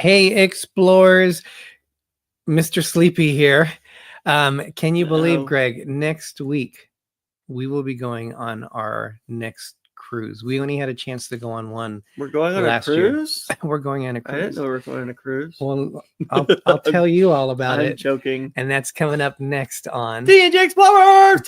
Hey, explorers, Mr. Sleepy here. Can you believe, Greg, next week we will be going on our next cruise. We only had a chance to go on one. We're going on a cruise? We're going on a cruise. I didn't know we were going on a cruise. Well, I'll tell you all about it. I'm joking. And that's coming up next on D&G Explorers!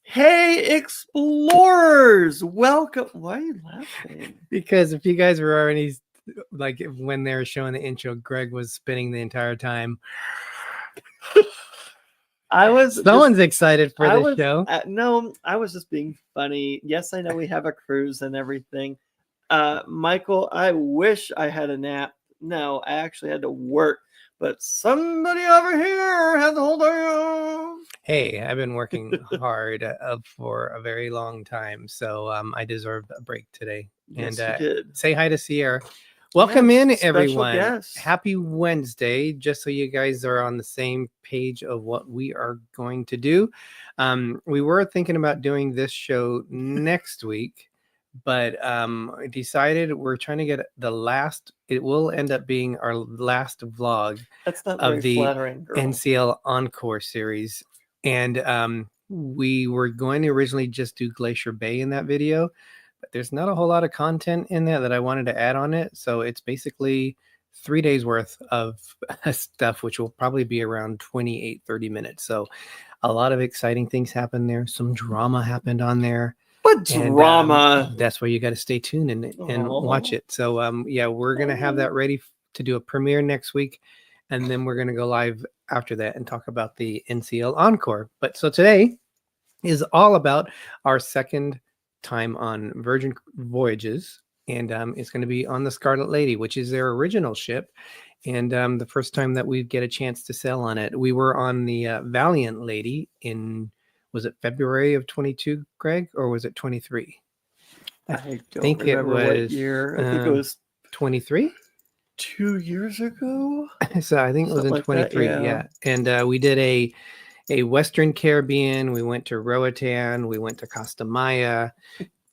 Hey, explorers! Welcome. Why are you laughing? Because if you guys were already, like, when they were showing the intro, Greg was spinning the entire time. Someone's excited for the show. No, I was just being funny. Yes, I know we have a cruise and everything. Michael, I wish I had a nap. No, I actually had to work. But somebody over here had the whole day. Hey, I've been working hard for a very long time, so I deserve a break today. Yes, and you did. Say hi to Sierra. Welcome in, everyone. Guest. Happy Wednesday. Just so you guys are on the same page of what we are going to do. We were thinking about doing this show next week, but decided we're trying to get the last. It will end up being our last vlog of the NCL Encore series. And we were going to originally just do Glacier Bay in that video, but there's not a whole lot of content in there that I wanted to add on it. So it's basically 3 days worth of stuff, which will probably be around 28-30 minutes. So a lot of exciting things happened there. Some drama happened on there. What drama? And, that's where you got to stay tuned and watch it. So yeah, we're going to have that ready to do a premiere next week. And then we're going to go live after that and talk about the NCL Encore. But so today is all about our second time on Virgin Voyages. And it's going to be on the Scarlet Lady, which is their original ship. And the first time that we get a chance to sail on it. We were on the Valiant Lady in, was it February of 22, Greg? Or was it 23? I think it was, what year. I think it was 23? 2 years ago. So I think it was in 23. Yeah. And we did a Western Caribbean. We went to Roatan. We went to Costa Maya.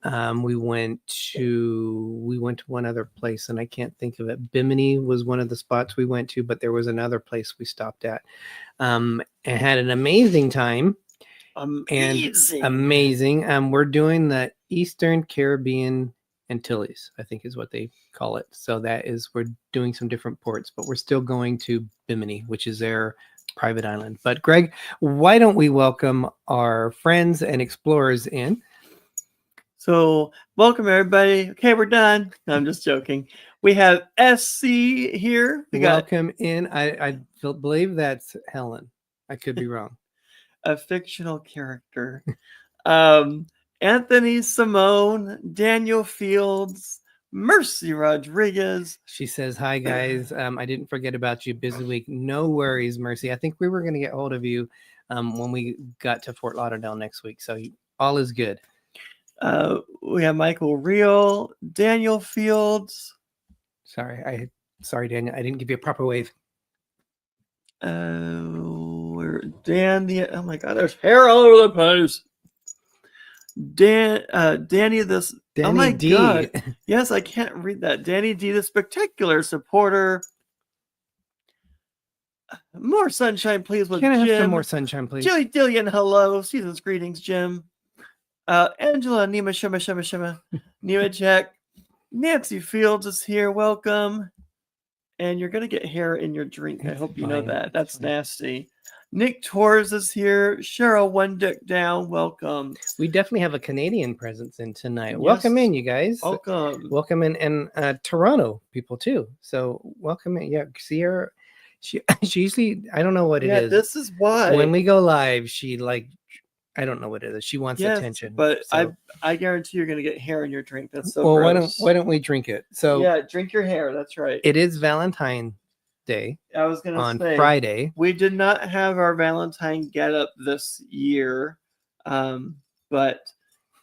We went to one other place and I can't think of it. Bimini was one of the spots we went to, but there was another place we stopped at and had an amazing time. Amazing. We're doing the Eastern Caribbean Antilles, I think is what they call it. So that is, we're doing some different ports, but we're still going to Bimini, which is their private island. But Greg, why don't we welcome our friends and explorers in? So welcome everybody. Okay, we're done. No, I'm just joking. We have SC here. Welcome in. I believe that's Helen. I could be wrong. A fictional character. Anthony Simone, Daniel Fields, Mercy Rodriguez. She says, "Hi guys, I didn't forget about you. Busy week. No worries, Mercy. I think we were going to get hold of you when we got to Fort Lauderdale next week. So all is good." We have Michael Reel, Daniel Fields. Sorry, Daniel. I didn't give you a proper wave. Where oh my God, there's hair all over the place. Danny this. Danny oh my D. God. Yes, I can't read that. Danny D, the spectacular supporter. More sunshine, please, with Can I Jim. have some more sunshine, please? Julie Dillian, hello. Season's greetings, Jim. Angela, Nima, Shima, Nima Jack. Nancy Fields is here. Welcome. And you're going to get hair in your drink. I hope you know that. That's nasty. Nick Torres is here. Cheryl One Dick Down. Welcome. We definitely have a Canadian presence in tonight. Yes. Welcome in, you guys. Welcome. Welcome in, and Toronto people too. So welcome in. Yeah, Sierra. She usually, I don't know what it is. This is why when we go live, she I don't know what it is. She wants attention. But so. I guarantee you're going to get hair in your drink. That's so well. gross. Why don't we drink it? So yeah, drink your hair. That's right. It is Valentine's Day. I was going to say on Friday. We did not have our Valentine get up this year, but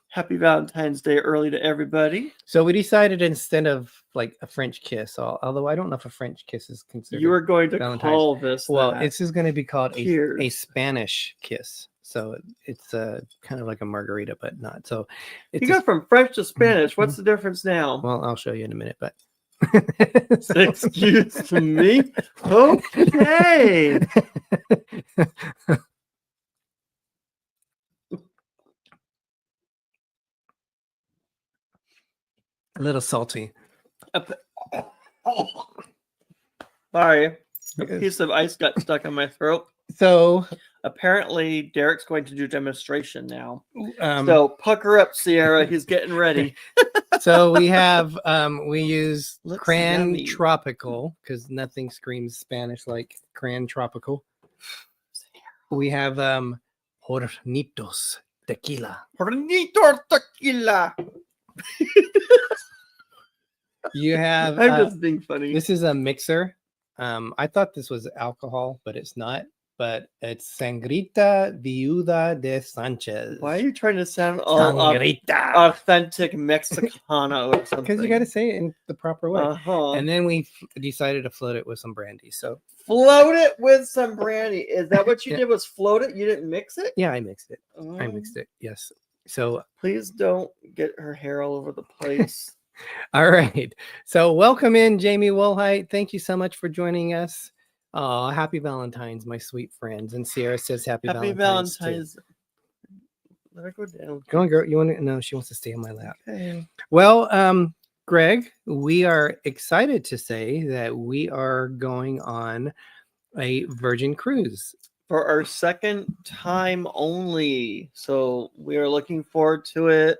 happy Valentine's Day early to everybody. So we decided instead of like a French kiss, although I don't know if a French kiss is considered. You were going to Valentine's. call this. Well, that. this is going to be called Cheers. a Spanish kiss. So it's kind of like a margarita, but not. So you go from French to Spanish. What's the difference now? Well, I'll show you in a minute, but. Excuse me. Okay. A little salty. Sorry. A piece of ice got stuck in my throat. So apparently Derek's going to do demonstration now. So pucker up, Sierra. He's getting ready. So we have we use Cran yummy. Tropical because nothing screams Spanish like Cran Tropical. We have Hornitos Tequila. Hornitos Tequila. You have I'm just being funny. This is a mixer. I thought this was alcohol, but it's not. But it's Sangrita Viuda de Sanchez. Why are you trying to sound all authentic Mexicano or something? Because you got to say it in the proper way. And then we decided to float it with some brandy. So float it with some brandy. Is that what you did? Was float it? You didn't mix it? Yeah, I mixed it. I mixed it. Yes. So please don't get her hair all over the place. All right. So welcome in, Jamie Woolhite. Thank you so much for joining us. Oh, happy Valentine's, my sweet friends. And Sierra says happy Valentine's. Let her go down. Go on, girl. You want to? No, she wants to stay on my lap. Okay. Well, Greg, we are excited to say that we are going on a Virgin cruise. For our second time only. So we are looking forward to it.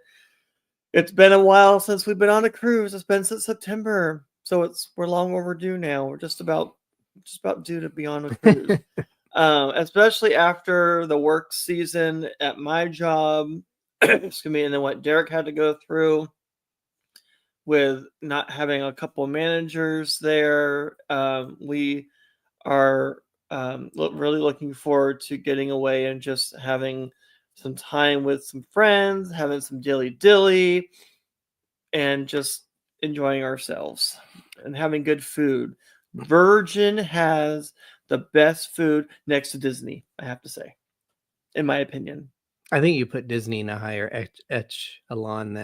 It's been a while since we've been on a cruise. It's been since September. So we're long overdue now. We're just about due to be on a cruise. Especially after the work season at my job. Excuse me, and then what Derek had to go through with not having a couple managers there. We are really looking forward to getting away and just having some time with some friends, having some dilly, and just enjoying ourselves and having good food. Virgin has the best food next to Disney, I have to say, in my opinion. I think you put Disney in a higher echelon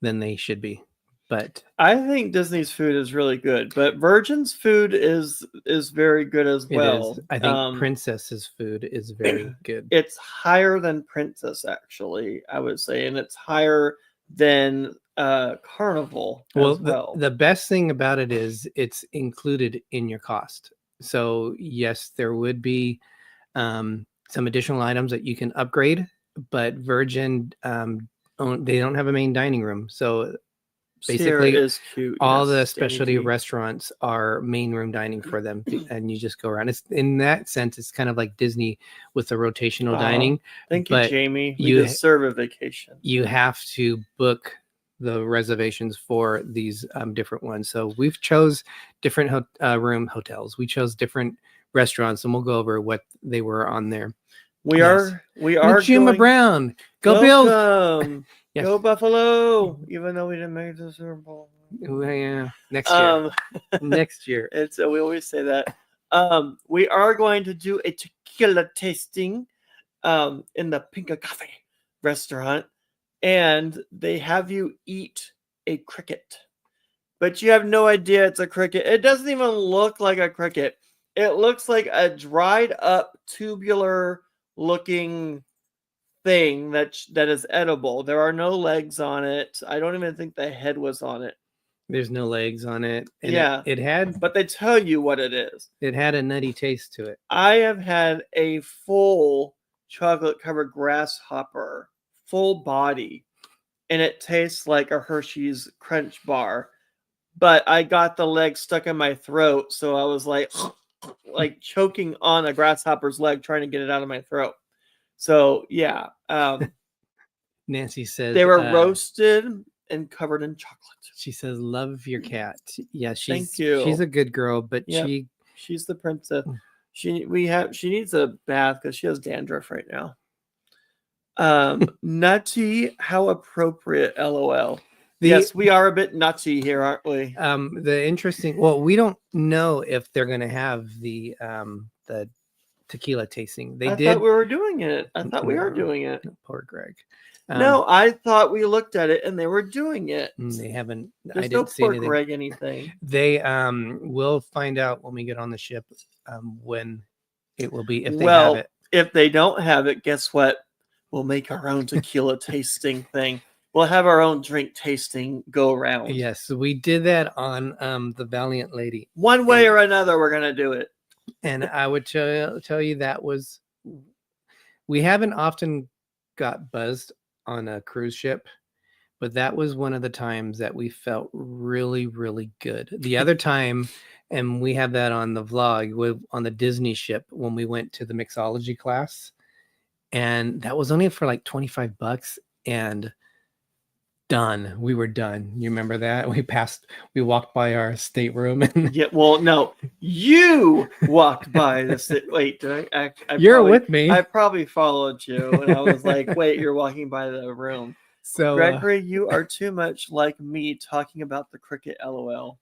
than they should be. But I think Disney's food is really good, but Virgin's food is very good as well. I think Princess's food is very good. It's higher than Princess, actually, I would say, and it's higher than Carnival as well. The best thing about it is it's included in your cost. So yes, there would be some additional items that you can upgrade, but Virgin they don't have a main dining room, so basically Sierra is cute. all yes, the Danny specialty G. restaurants are main room dining for them, and you just go around. It's in that sense, it's kind of like Disney with the rotational Oh, dining. Thank you, but Jamie. We you- deserve a vacation. You have to book the reservations for these different ones. So we've chose different hotels. We chose different restaurants, and we'll go over what they were on there. We Yes. are Juma going. Brown, go Bills! Welcome. Yes. Go Buffalo! Even though we didn't make the Super Bowl. Well, yeah, next year. Next year. It's we always say that. We are going to do a tequila tasting in the Pinka Cafe restaurant, and they have you eat a cricket, but you have no idea it's a cricket. It doesn't even look like a cricket. It looks like a dried up tubular looking thing that is edible. There are no legs on it. I don't even think the head was on it. There's no legs on it. And yeah, it had, but they tell you what it is. It had a nutty taste to it. I have had a full chocolate covered grasshopper, full body, and it tastes like a Hershey's Crunch bar. But I got the leg stuck in my throat, so I was like choking on a grasshopper's leg, trying to get it out of my throat. So yeah, Nancy says they were roasted and covered in chocolate. She says, "Love your cat." Yeah, Thank you. She's a good girl, but she's the princess. She needs a bath because she has dandruff right now. Nutty, how appropriate, LOL. Yes, we are a bit nutty here, aren't we? Well, we don't know if they're going to have the tequila tasting. I thought we were doing it. I thought we are doing it. Poor Greg. No, I thought we looked at it and they were doing it. They haven't. There's I didn't see poor anything. Greg anything. They will find out when we get on the ship when it will be, if they have it. If they don't have it, guess what? We'll make our own tequila tasting thing. We'll have our own drink tasting go around. Yes, we did that on the Valiant Lady. One way or another, we're gonna do it. And I would tell you we haven't often got buzzed on a cruise ship, but that was one of the times that we felt really, really good. The other time, and we have that on the vlog, on the Dizney ship when we went to the mixology class, and that was only for like $25, and we were done. You remember that? We walked by our stateroom and no, you walked by the wait, did I you're with me. I probably followed you and I was like, wait, you're walking by the room. So Gregory, you are too much like me talking about the cricket, LOL.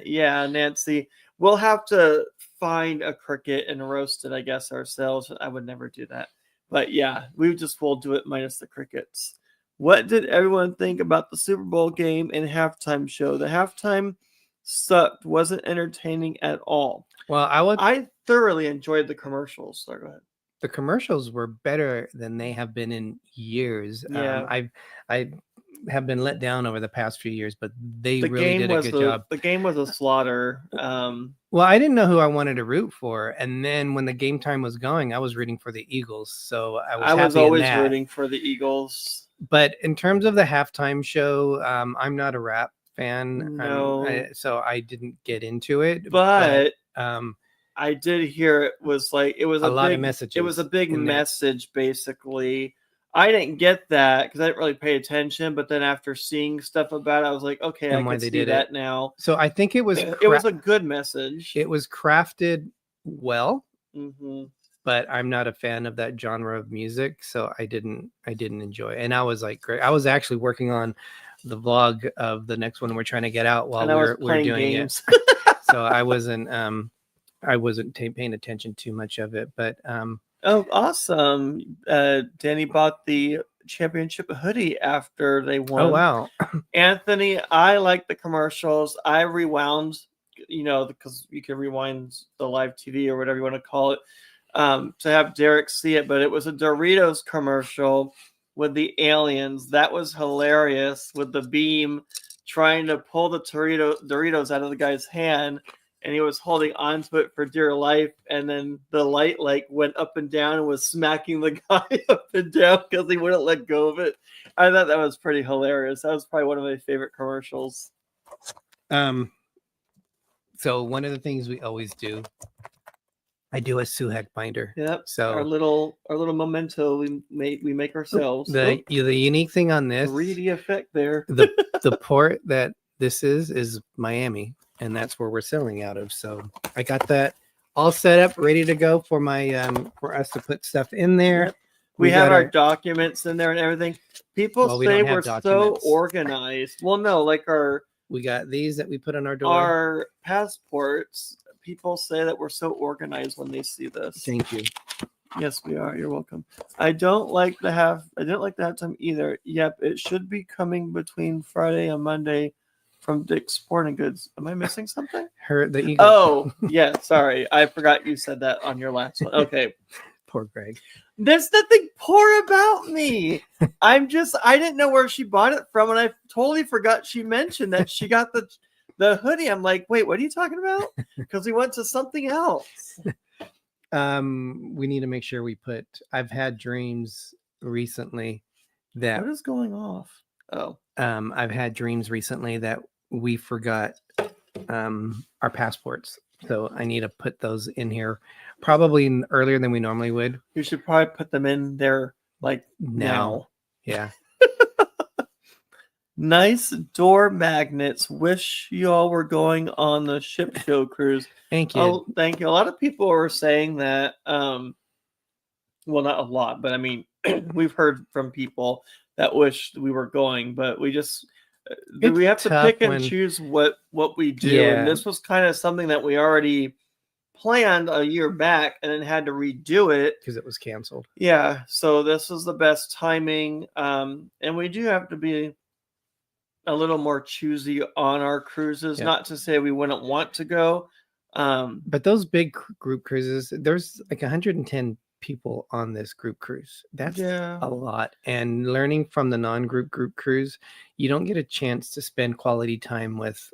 Yeah, Nancy, we'll have to find a cricket and roast it, I guess, ourselves. I would never do that. But yeah, will do it minus the crickets. What did everyone think about the Super Bowl game and halftime show? The halftime sucked, wasn't entertaining at all. Well, I thoroughly enjoyed the commercials. So go ahead. The commercials were better than they have been in years. Yeah. I have been let down over the past few years, but they really did a good job. The game was a slaughter. Well, I didn't know who I wanted to root for, and then when the game time was going, I was rooting for the Eagles. So I was always rooting for the Eagles. But in terms of the halftime show, I'm not a rap fan, no. So I didn't get into it. But I did hear it was a lot of messages. It was a big message, basically. I didn't get that because I didn't really pay attention. But then after seeing stuff about it, I was like, okay, I can see that now. So I think it was a good message. It was crafted well. Mm-hmm. But I'm not a fan of that genre of music, so I didn't enjoy it. And I was like, great. I was actually working on the vlog of the next one we're trying to get out while we're doing games. It. So I wasn't paying attention too much of it. But oh, awesome! Danny bought the championship hoodie after they won. Oh wow, Anthony, I like the commercials. I rewound, because you can rewind the live TV or whatever you want to call it. To have Derek see it, but it was a Doritos commercial with the aliens. That was hilarious, with the beam trying to pull the Doritos out of the guy's hand, and he was holding on to it for dear life, and then the light like went up and down and was smacking the guy up and down because he wouldn't let go of it. I thought that was pretty hilarious. That was probably one of my favorite commercials. So one of the things we always do, I do a Suhac binder. Yep. So our little memento we make ourselves. The unique thing on this 3D effect there. the port that this is Miami, and that's where we're selling out of. So I got that all set up, ready to go for my for us to put stuff in there. Yep. We have our documents in there and everything. People say we're so organized. Well, no, like we got these that we put on our door. Our passports. People say that we're so organized when they see this. Thank you. Yes, we are. You're welcome. I don't like to have time either. Yep, it should be coming between Friday and Monday from Dick's Sporting Goods. Am I missing something? Oh, yeah. Sorry, I forgot you said that on your last one. Okay. Poor Greg. There's nothing poor about me. I didn't know where she bought it from, and I totally forgot she mentioned that she got the hoodie. I'm like, wait, what are you talking about? Because we went to something else. We need to make sure we put. I've had dreams recently that. What is going off? Oh. I've had dreams recently that we forgot our passports. So I need to put those in here probably earlier than we normally would. You should probably put them in there like now. Yeah. Nice door magnets. Wish you all were going on the ship show cruise. Thank you. Oh, thank you. A lot of people are saying that. Well, not a lot, but I mean, we've heard from people that wish we were going, but we just we have to pick and choose what we do. Yeah. And this was kind of something that we already planned a year back and then had to redo it because it was canceled. Yeah, so this is the best timing, and we do have to be a little more choosy on our cruises. Yeah. Not to say we wouldn't want to go, but those big group cruises, there's like 110 people on this group cruise. That's a lot. And learning from the non-group cruise, you don't get a chance to spend quality time with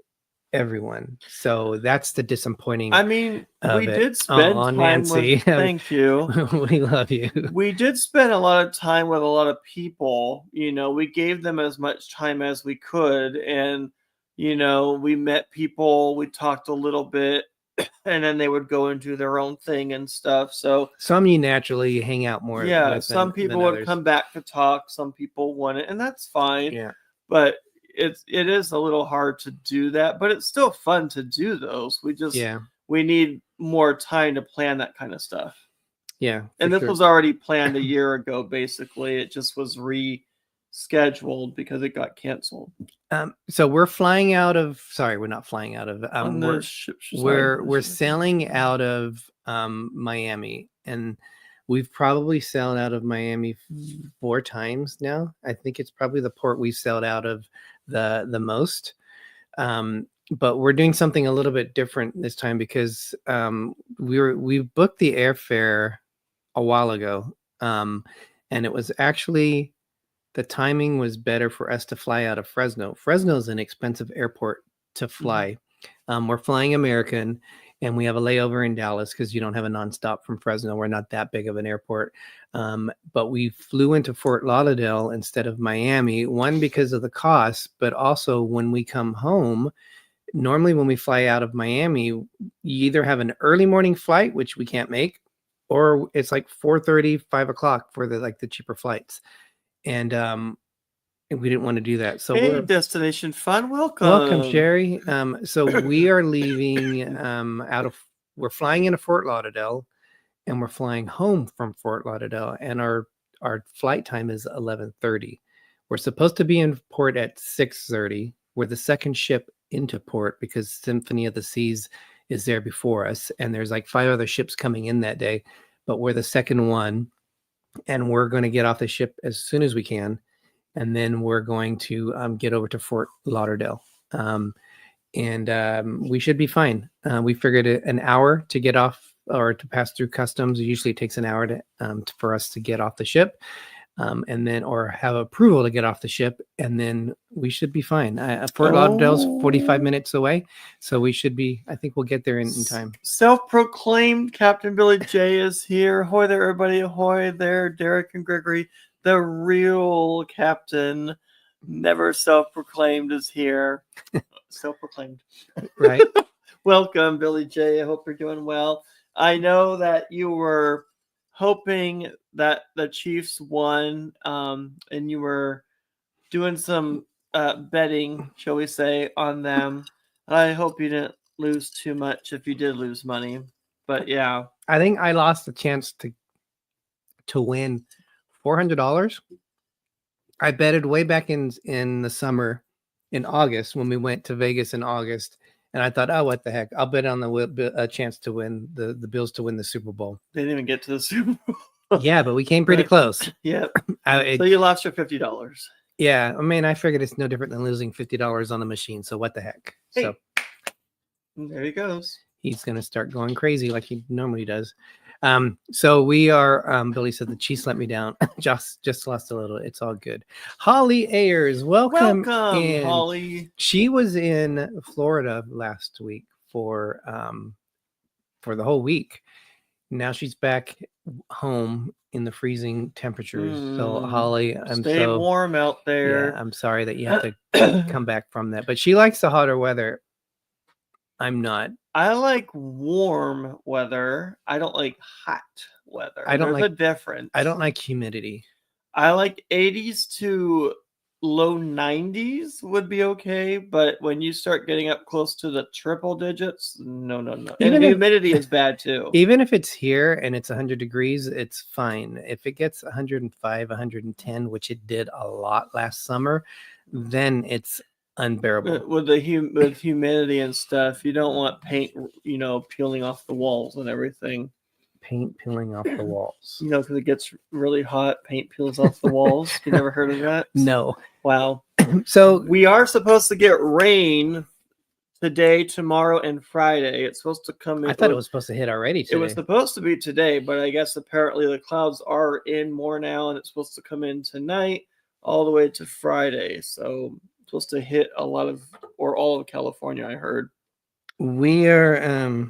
everyone. So that's the disappointing. I mean, we did spend time Nancy. With, thank you. We love you. We did spend a lot of time with a lot of people. You know, we gave them as much time as we could, and you know, we met people. We talked a little bit. And then they would go and do their own thing and stuff. So some you naturally hang out more. Yeah, some people would come back to talk. Some people wouldn't, and that's fine. Yeah, but it is a little hard to do that. But it's still fun to do those. We need more time to plan that kind of stuff. Yeah, and this was already planned a year ago. Basically, it just was rescheduled because it got canceled. So we're flying out of. Sorry, we're not flying out of. We're sailing out of Miami, and we've probably sailed out of Miami 4 times now. I think it's probably the port we've sailed out of the most. But we're doing something a little bit different this time because we booked the airfare a while ago, and it was actually. The timing was better for us to fly out of Fresno. Fresno is an expensive airport to fly. We're flying American, and we have a layover in Dallas because you don't have a nonstop from Fresno. We're not that big of an airport. But we flew into Fort Lauderdale instead of Miami, one, because of the cost, but also when we come home, normally when we fly out of Miami, you either have an early morning flight, which we can't make, or it's like 4:30, 5 o'clock for the cheaper flights. And we didn't want to do that. So hey, Destination Fun, welcome, Sherry. So we are leaving we're flying into Fort Lauderdale, and we're flying home from Fort Lauderdale, and our flight time is 11:30. We're supposed to be in port at 6:30. We're the second ship into port because Symphony of the Seas is there before us, and there's like 5 other ships coming in that day, but we're the second one. And we're going to get off the ship as soon as we can. And then we're going to get over to Fort Lauderdale. And we should be fine. We figured an hour to get off or to pass through customs. Usually it takes an hour for us to get off the ship. and then or have approval to get off the ship, and then we should be fine. Fort Lauderdale's 45 minutes away, so we should be. I think we'll get there in time. Self-proclaimed Captain Billy J is here. Ahoy there, everybody! Ahoy there, Derek and Gregory. The real captain, never self-proclaimed, is here. Self-proclaimed, right? Welcome, Billy J. I hope you're doing well. I know that you were hoping that the Chiefs won, and you were doing some betting, shall we say, on them. I hope you didn't lose too much if you did lose money. But yeah, I think I lost the chance to win $400. I betted way back in the summer, in August, when we went to Vegas in August. And I thought, oh, what the heck? I'll bet on a chance to win the Bills to win the Super Bowl. They didn't even get to the Super Bowl. Yeah, but we came pretty close. Yeah. So you lost your $50. Yeah, I mean, I figured it's no different than losing $50 on the machine. So what the heck? Hey. So there he goes. He's going to start going crazy like he normally does. So we are, Billy said the Chiefs let me down. just lost a little. It's all good. Holly Ayers, welcome in. Holly. She was in Florida last week for the whole week. Now she's back home in the freezing temperatures. So Holly, stay warm out there. Yeah, I'm sorry that you have to come back from that. But she likes the hotter weather. I'm not. I like warm weather. I don't like hot weather. There's a difference. I don't like humidity. I like 80s to low 90s would be okay, but when you start getting up close to the triple digits, no. And humidity is bad too. Even if it's here and it's 100 degrees, it's fine. If it gets 105, 110, which it did a lot last summer, then it's unbearable. With humidity and stuff, you don't want paint, peeling off the walls and everything. Paint peeling off the walls. Because it gets really hot, paint peels off the walls. You never heard of that? No. Wow. So we are supposed to get rain today, tomorrow, and Friday. It's supposed to come in. I thought it was supposed to hit already today. It was supposed to be today, but I guess apparently the clouds are in more now, and it's supposed to come in tonight all the way to Friday. So supposed to hit a lot of, or all of California, I heard. We are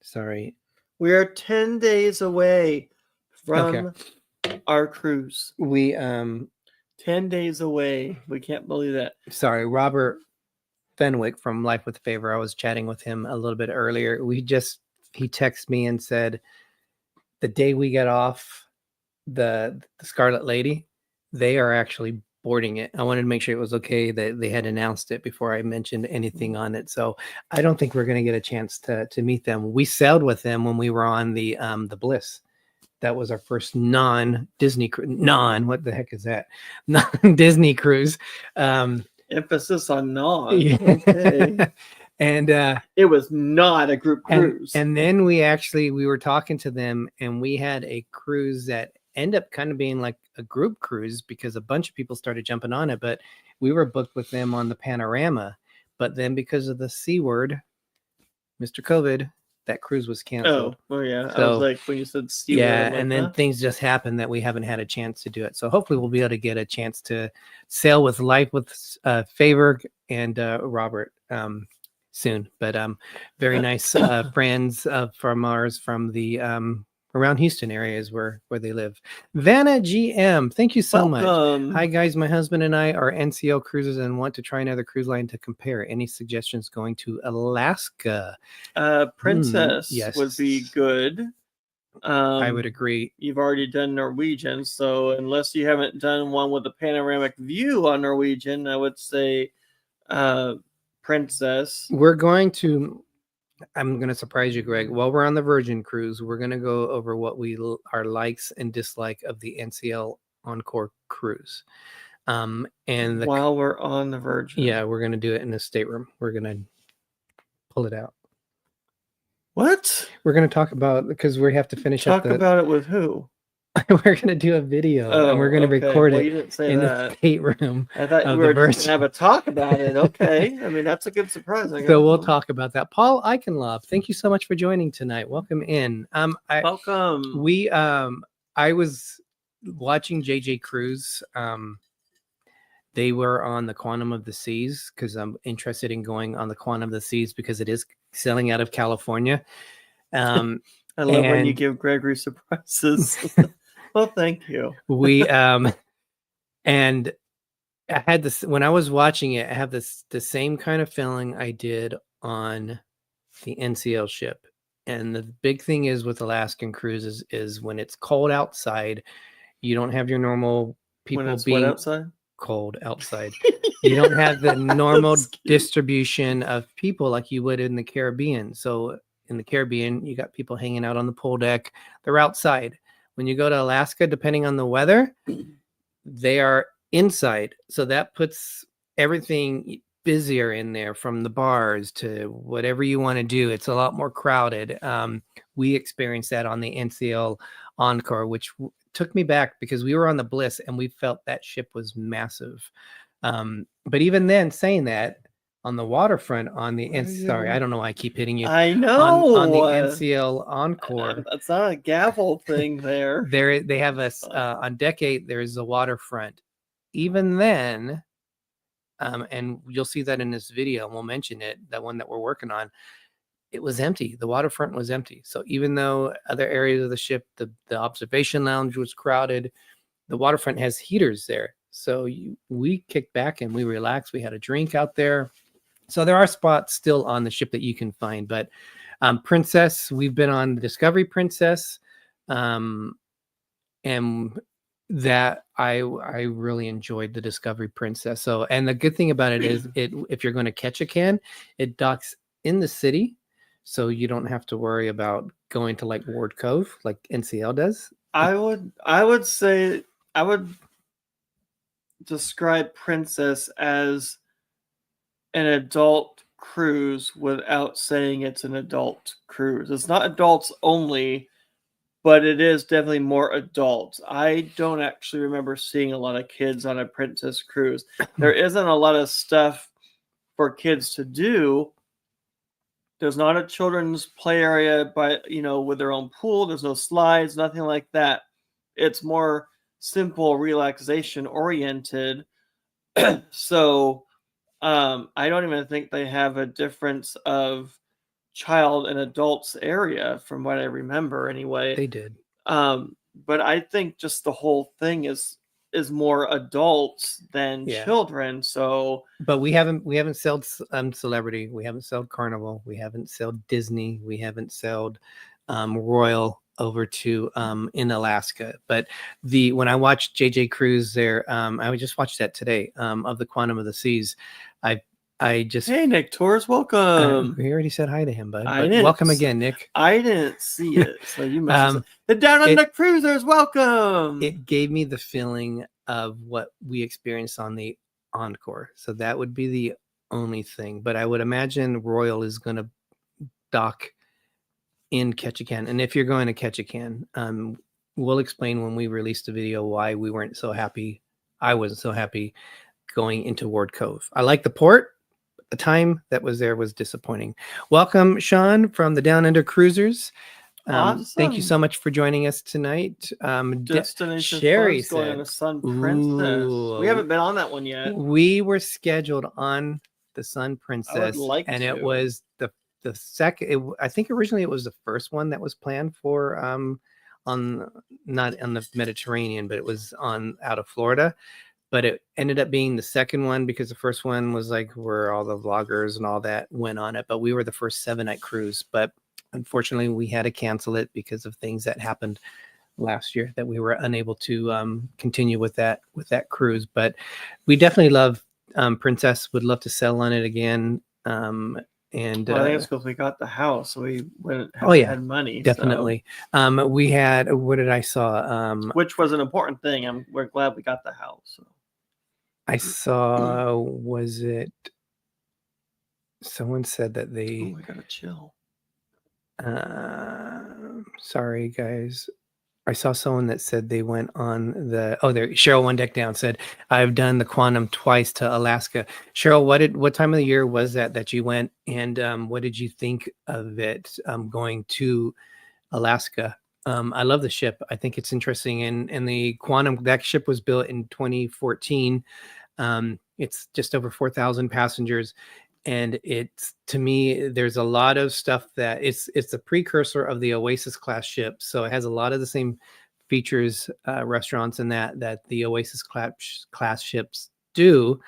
sorry. We are 10 days away from our cruise. We 10 days away. We can't believe that. Sorry, Robert Fenwick from Life with Favor. I was chatting with him a little bit earlier. He texted me and said the day we get off the Scarlet Lady, they are actually boarding it. I wanted to make sure it was okay that they had announced it before I mentioned anything on it. So I don't think we're going to get a chance to meet them. We sailed with them when we were on the Bliss. That was our first non-Disney what the heck is that? Non-Disney cruise. Emphasis on non. Yeah. Okay. And it was not a group cruise. And then we were talking to them, and we had a cruise that end up kind of being like a group cruise because a bunch of people started jumping on it, but we were booked with them on the Panorama. But then because of the C word, Mr. COVID, that cruise was canceled. Oh, yeah. So, I was like, when you said C word. Yeah, and then things just happened that we haven't had a chance to do it. So hopefully we'll be able to get a chance to sail with Life with Favor and Robert soon. But very nice friends from ours from the around Houston area is where they live. Vanna GM, thank you so much. Hi guys, my husband and I are NCL cruisers and want to try another cruise line to compare. Any suggestions going to Alaska? Princess yes. would be good. I would agree. You've already done Norwegian, so unless you haven't done one with a panoramic view on Norwegian, I would say Princess. I'm going to surprise you, Greg. While we're on the Virgin cruise, we're going to go over what our likes and dislike of the NCL Encore cruise. While we're on the Virgin. Yeah, we're going to do it in the stateroom. We're going to pull it out. What? We're going to talk about, because we have to finish Talk about it with who? We're going to do a video and we're going to record it in the stateroom. I thought we were just going to have a talk about it. Okay. I mean, that's a good surprise. So we'll talk about that. Paul Eichenlob, thank you so much for joining tonight. Welcome in. Welcome. I was watching JJ Cruise, they were on the Quantum of the Seas because I'm interested in going on the Quantum of the Seas because it is sailing out of California. I love when you and give Gregory surprises. Well, thank you. we and I had this when I was watching it. I have the same kind of feeling I did on the NCL ship. And the big thing is with Alaskan cruises is when it's cold outside, you don't have your normal people When it's being wet outside? cold outside. You don't have the normal That's cute. distribution of people like you would in the Caribbean. So in the Caribbean, you got people hanging out on the pool deck. They're outside. When you go to Alaska, depending on the weather, they are inside. So that puts everything busier in there, from the bars to whatever you want to do. It's a lot more crowded. We experienced that on the NCL Encore, which took me back because we were on the Bliss and we felt that ship was massive. But even then, saying that, on the waterfront on the sorry, I don't know why I keep hitting you. I know. On the NCL Encore. That's not a gavel thing there. They have us on deck 8. There's a waterfront. Even then, and you'll see that in this video, and we'll mention it, that one that we're working on, it was empty. The waterfront was empty. So even though other areas of the ship, the observation lounge was crowded, the waterfront has heaters there. So we kicked back and we relaxed. We had a drink out there. So there are spots still on the ship that you can find. But Princess, we've been on the Discovery Princess. And that I really enjoyed the Discovery Princess. So, and the good thing about it is if you're going to catch a can, it docks in the city. So you don't have to worry about going to like Ward Cove like NCL does. I would say I would describe Princess as an adult cruise without saying it's an adult cruise. It's not adults only, but it is definitely more adults. I don't actually remember seeing a lot of kids on a Princess cruise. There isn't a lot of stuff for kids to do. There's not a children's play area, but with their own pool. There's no slides, nothing like that. It's more simple, relaxation oriented. So I don't even think they have a difference of child and adults area from what I remember anyway. They did. But I think just the whole thing is more adults than children. So, but we haven't sailed Celebrity, we haven't sailed Carnival, we haven't sailed Dizney, we haven't sailed Royal over to in Alaska. But when I watched JJ Cruise there, I just watched that today of the Quantum of the Seas. I just hey Nick Torres, welcome. We already said hi to him, bud. But welcome again, Nick. I didn't see it, so you must. The Down Under Cruisers, welcome. It gave me the feeling of what we experienced on the Encore, so that would be the only thing. But I would imagine Royal is going to dock in Ketchikan, and if you're going to Ketchikan, we'll explain when we release the video why we weren't so happy. I wasn't so happy going into Ward Cove. I like the port. The time that was there was disappointing. Welcome, Sean, from the Down Under Cruisers. Awesome. Thank you so much for joining us tonight. Destination Sherry Fun's going on a Sun Princess. Ooh, we haven't been on that one yet. We were scheduled on the Sun Princess, I would like to. It was the second. I think originally it was the first one that was planned for on not on the Mediterranean, but it was out of Florida. But it ended up being the second one because the first one was like where all the vloggers and all that went on it. But we were the first 7-night cruise. But unfortunately, we had to cancel it because of things that happened last year that we were unable to continue with that cruise. But we definitely love Princess. Would love to sail on it again. And I think it's because we got the house, so we wouldn't have had money. Definitely. So. We had, what did I saw? Which was an important thing. We're glad we got the house. So. I saw, was it, someone said that they... Oh, I gotta chill. Sorry, guys. I saw someone that said they went on there, Cheryl One Deck Down said, I've done the Quantum twice to Alaska. Cheryl, what time of the year was that you went? And what did you think of it going to Alaska? I love the ship. I think it's interesting. And the Quantum, that ship was built in 2014. It's just over 4,000 passengers. And it's, to me, there's a lot of stuff that it's the precursor of the Oasis class ship. So it has a lot of the same features, restaurants and that the Oasis class ships do.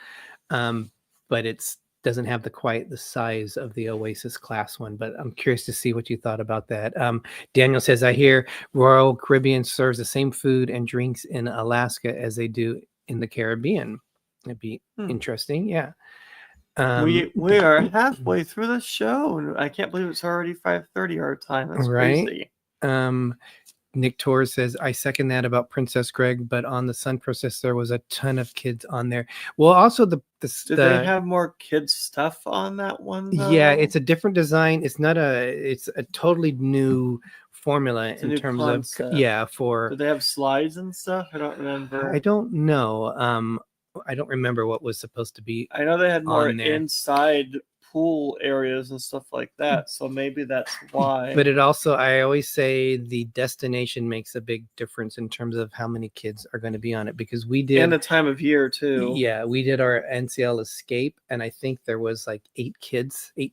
But it's doesn't have quite the size of the Oasis class one, but I'm curious to see what you thought about that. Daniel says, I hear Royal Caribbean serves the same food and drinks in Alaska as they do in the Caribbean. It'd be interesting. Yeah. We are halfway through the show, and I can't believe it's already 5:30 our time. That's right. crazy. Nick Torres says, I second that about Princess Greg, but on the Sun Process, there was a ton of kids on there. Well, also Did they have more kids stuff on that one, though? Yeah, it's a different design. It's a totally new formula It's a in new terms concept. of, Did they have slides and stuff? I don't remember. I don't know. I don't remember what was supposed to be. I know they had more on there. inside pool areas and stuff like that, so maybe that's why. But it also, I always say the destination makes a big difference in terms of how many kids are going to be on it, because we did, and the time of year too. Yeah, we did our NCL Escape, and I think there was like 8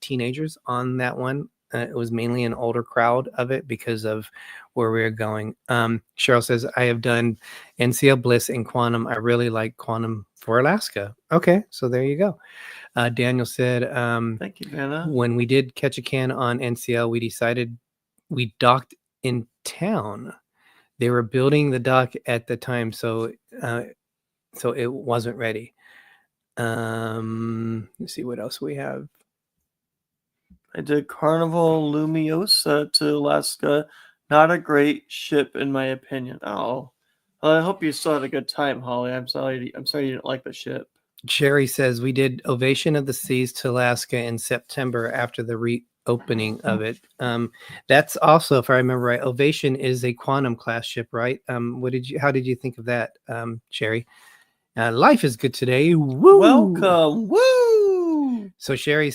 teenagers on that one. It was mainly an older crowd of it because of where we were going. Cheryl says, I have done NCL Bliss and Quantum. I really like Quantum for Alaska. Okay, so there you go. Daniel said, thank you, Vanna. When we did Catch a Can on NCL, we decided we docked in town. They were building the dock at the time, so it wasn't ready. Let's see what else we have. I did Carnival Lumiosa to Alaska. Not a great ship, in my opinion. Oh, well, I hope you still had a good time, Holly. I'm sorry you didn't like the ship. Jerry says we did Ovation of the Seas to Alaska in September after the reopening of it. That's also, if I remember right, Ovation is a Quantum class ship, right? How did you think of that, Sherry? Life is good today. Woo! Welcome. Woo! So Cheryl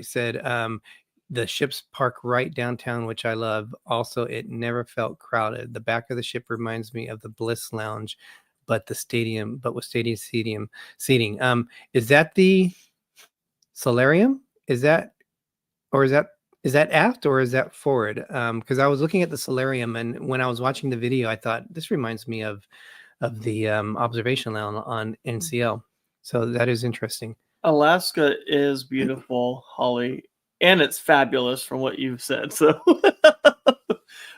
said, the ships park right downtown, which I love. Also, it never felt crowded. The back of the ship reminds me of the Bliss Lounge, but with stadium seating. Is that the solarium? Is that aft or is that forward? Because I was looking at the solarium, and when I was watching the video, I thought this reminds me of the observation lounge on NCL. So that is interesting. Alaska is beautiful, Holly, and it's fabulous from what you've said. So,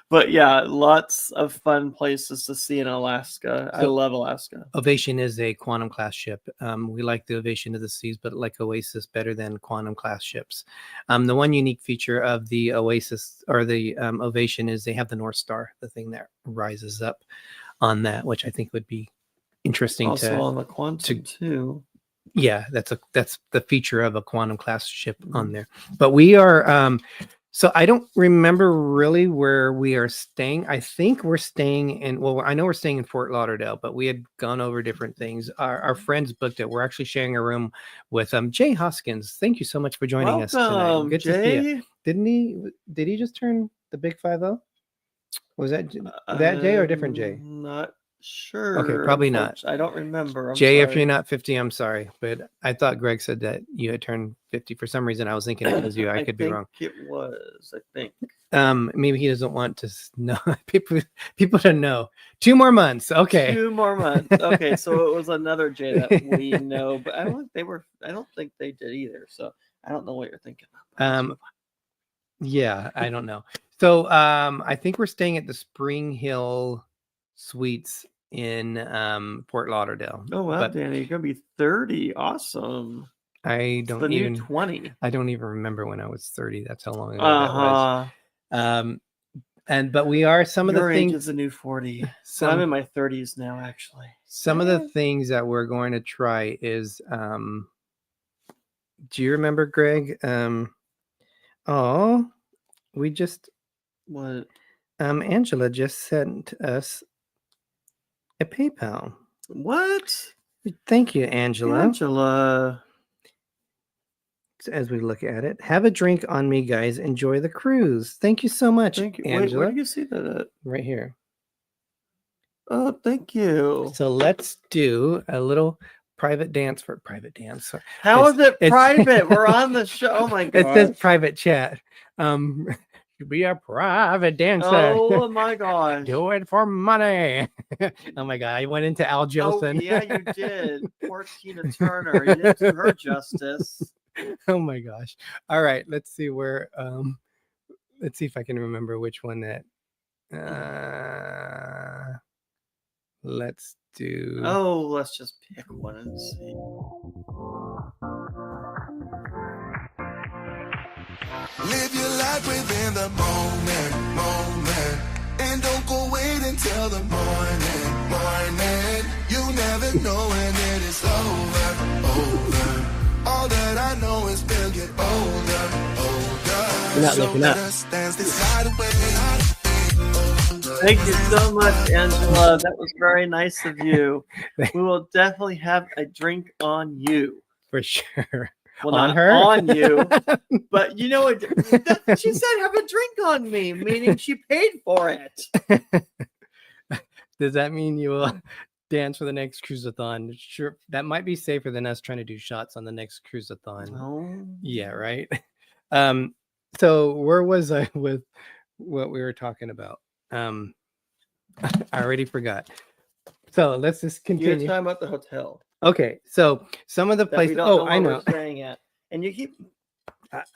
but yeah, lots of fun places to see in Alaska. I love Alaska. Ovation is a Quantum class ship. We like the Ovation of the Seas, but like Oasis better than Quantum class ships. The one unique feature of the Oasis or the Ovation is they have the North Star, the thing that rises up on that, which I think would be interesting. Also on the Quantum too. Yeah, that's the feature of a Quantum class ship on there. But we are so I don't remember really where we are staying. I think we're staying I know we're staying in Fort Lauderdale, but we had gone over different things. Our friends booked it. We're actually sharing a room with Jay Hoskins. Thank you so much for joining us tonight. Good Jay. to see you. Did he just turn the big 50? Was that Jay or a different Jay? Not sure. Okay, probably not. I don't remember. Jay, if you're not 50, I'm sorry, but I thought Greg said that you had turned 50 for some reason. I was thinking it was you. I could be wrong. It was. I think. Maybe he doesn't want to know people to know. 2 more months. Okay. 2 more months. Okay, so it was another Jay that we know, but I don't think they did either. So I don't know what you're thinking about. Yeah, I don't know. So I think we're staying at the Spring Hill Suites in Fort Lauderdale. Oh wow, Danny, you're gonna be 30. Awesome. I don't even 20. I don't even remember when I was 30. That's how long ago that was. But we are some of the things. Your age is a new 40. So I'm in my 30s now, actually. Some of the things that we're going to try is do you remember, Greg? We just what? Angela just sent us a PayPal. What? Thank you, Angela. as we look at it. Have a drink on me, guys. Enjoy the cruise. Thank you so much, Thank you. Angela. Wait, where do you see that at? Right here. Oh, thank you. So let's do a little private dance for private dance. How is it private? We're on the show. Oh my god. It says private chat. Be a private dancer. Oh my gosh. Do it for money. Oh my god, I went into Al Jolson. Oh, yeah, you did. Poor Tina Turner. You didn't do her justice. Oh my gosh. All right, let's see where let's see if I can remember which one that let's do. Oh, let's just pick one and see. Live your life within the moment, and don't go wait until the morning. You never know when it is over. All that I know is we'll get older. You're not looking up. Thank you so much, Angela. That was very nice of you. We will definitely have a drink on you. For sure. Well, on not her? on you. But you know what? She said have a drink on me, meaning she paid for it. Does that mean you will dance for the next cruiseathon? Sure. That might be safer than us trying to do shots on the next cruiseathon. Oh. Yeah, right. So where was I with what we were talking about? I already forgot. So let's just continue. You're talking about the hotel. Okay, so some of the places. Oh, I know. We're staying at, and you keep.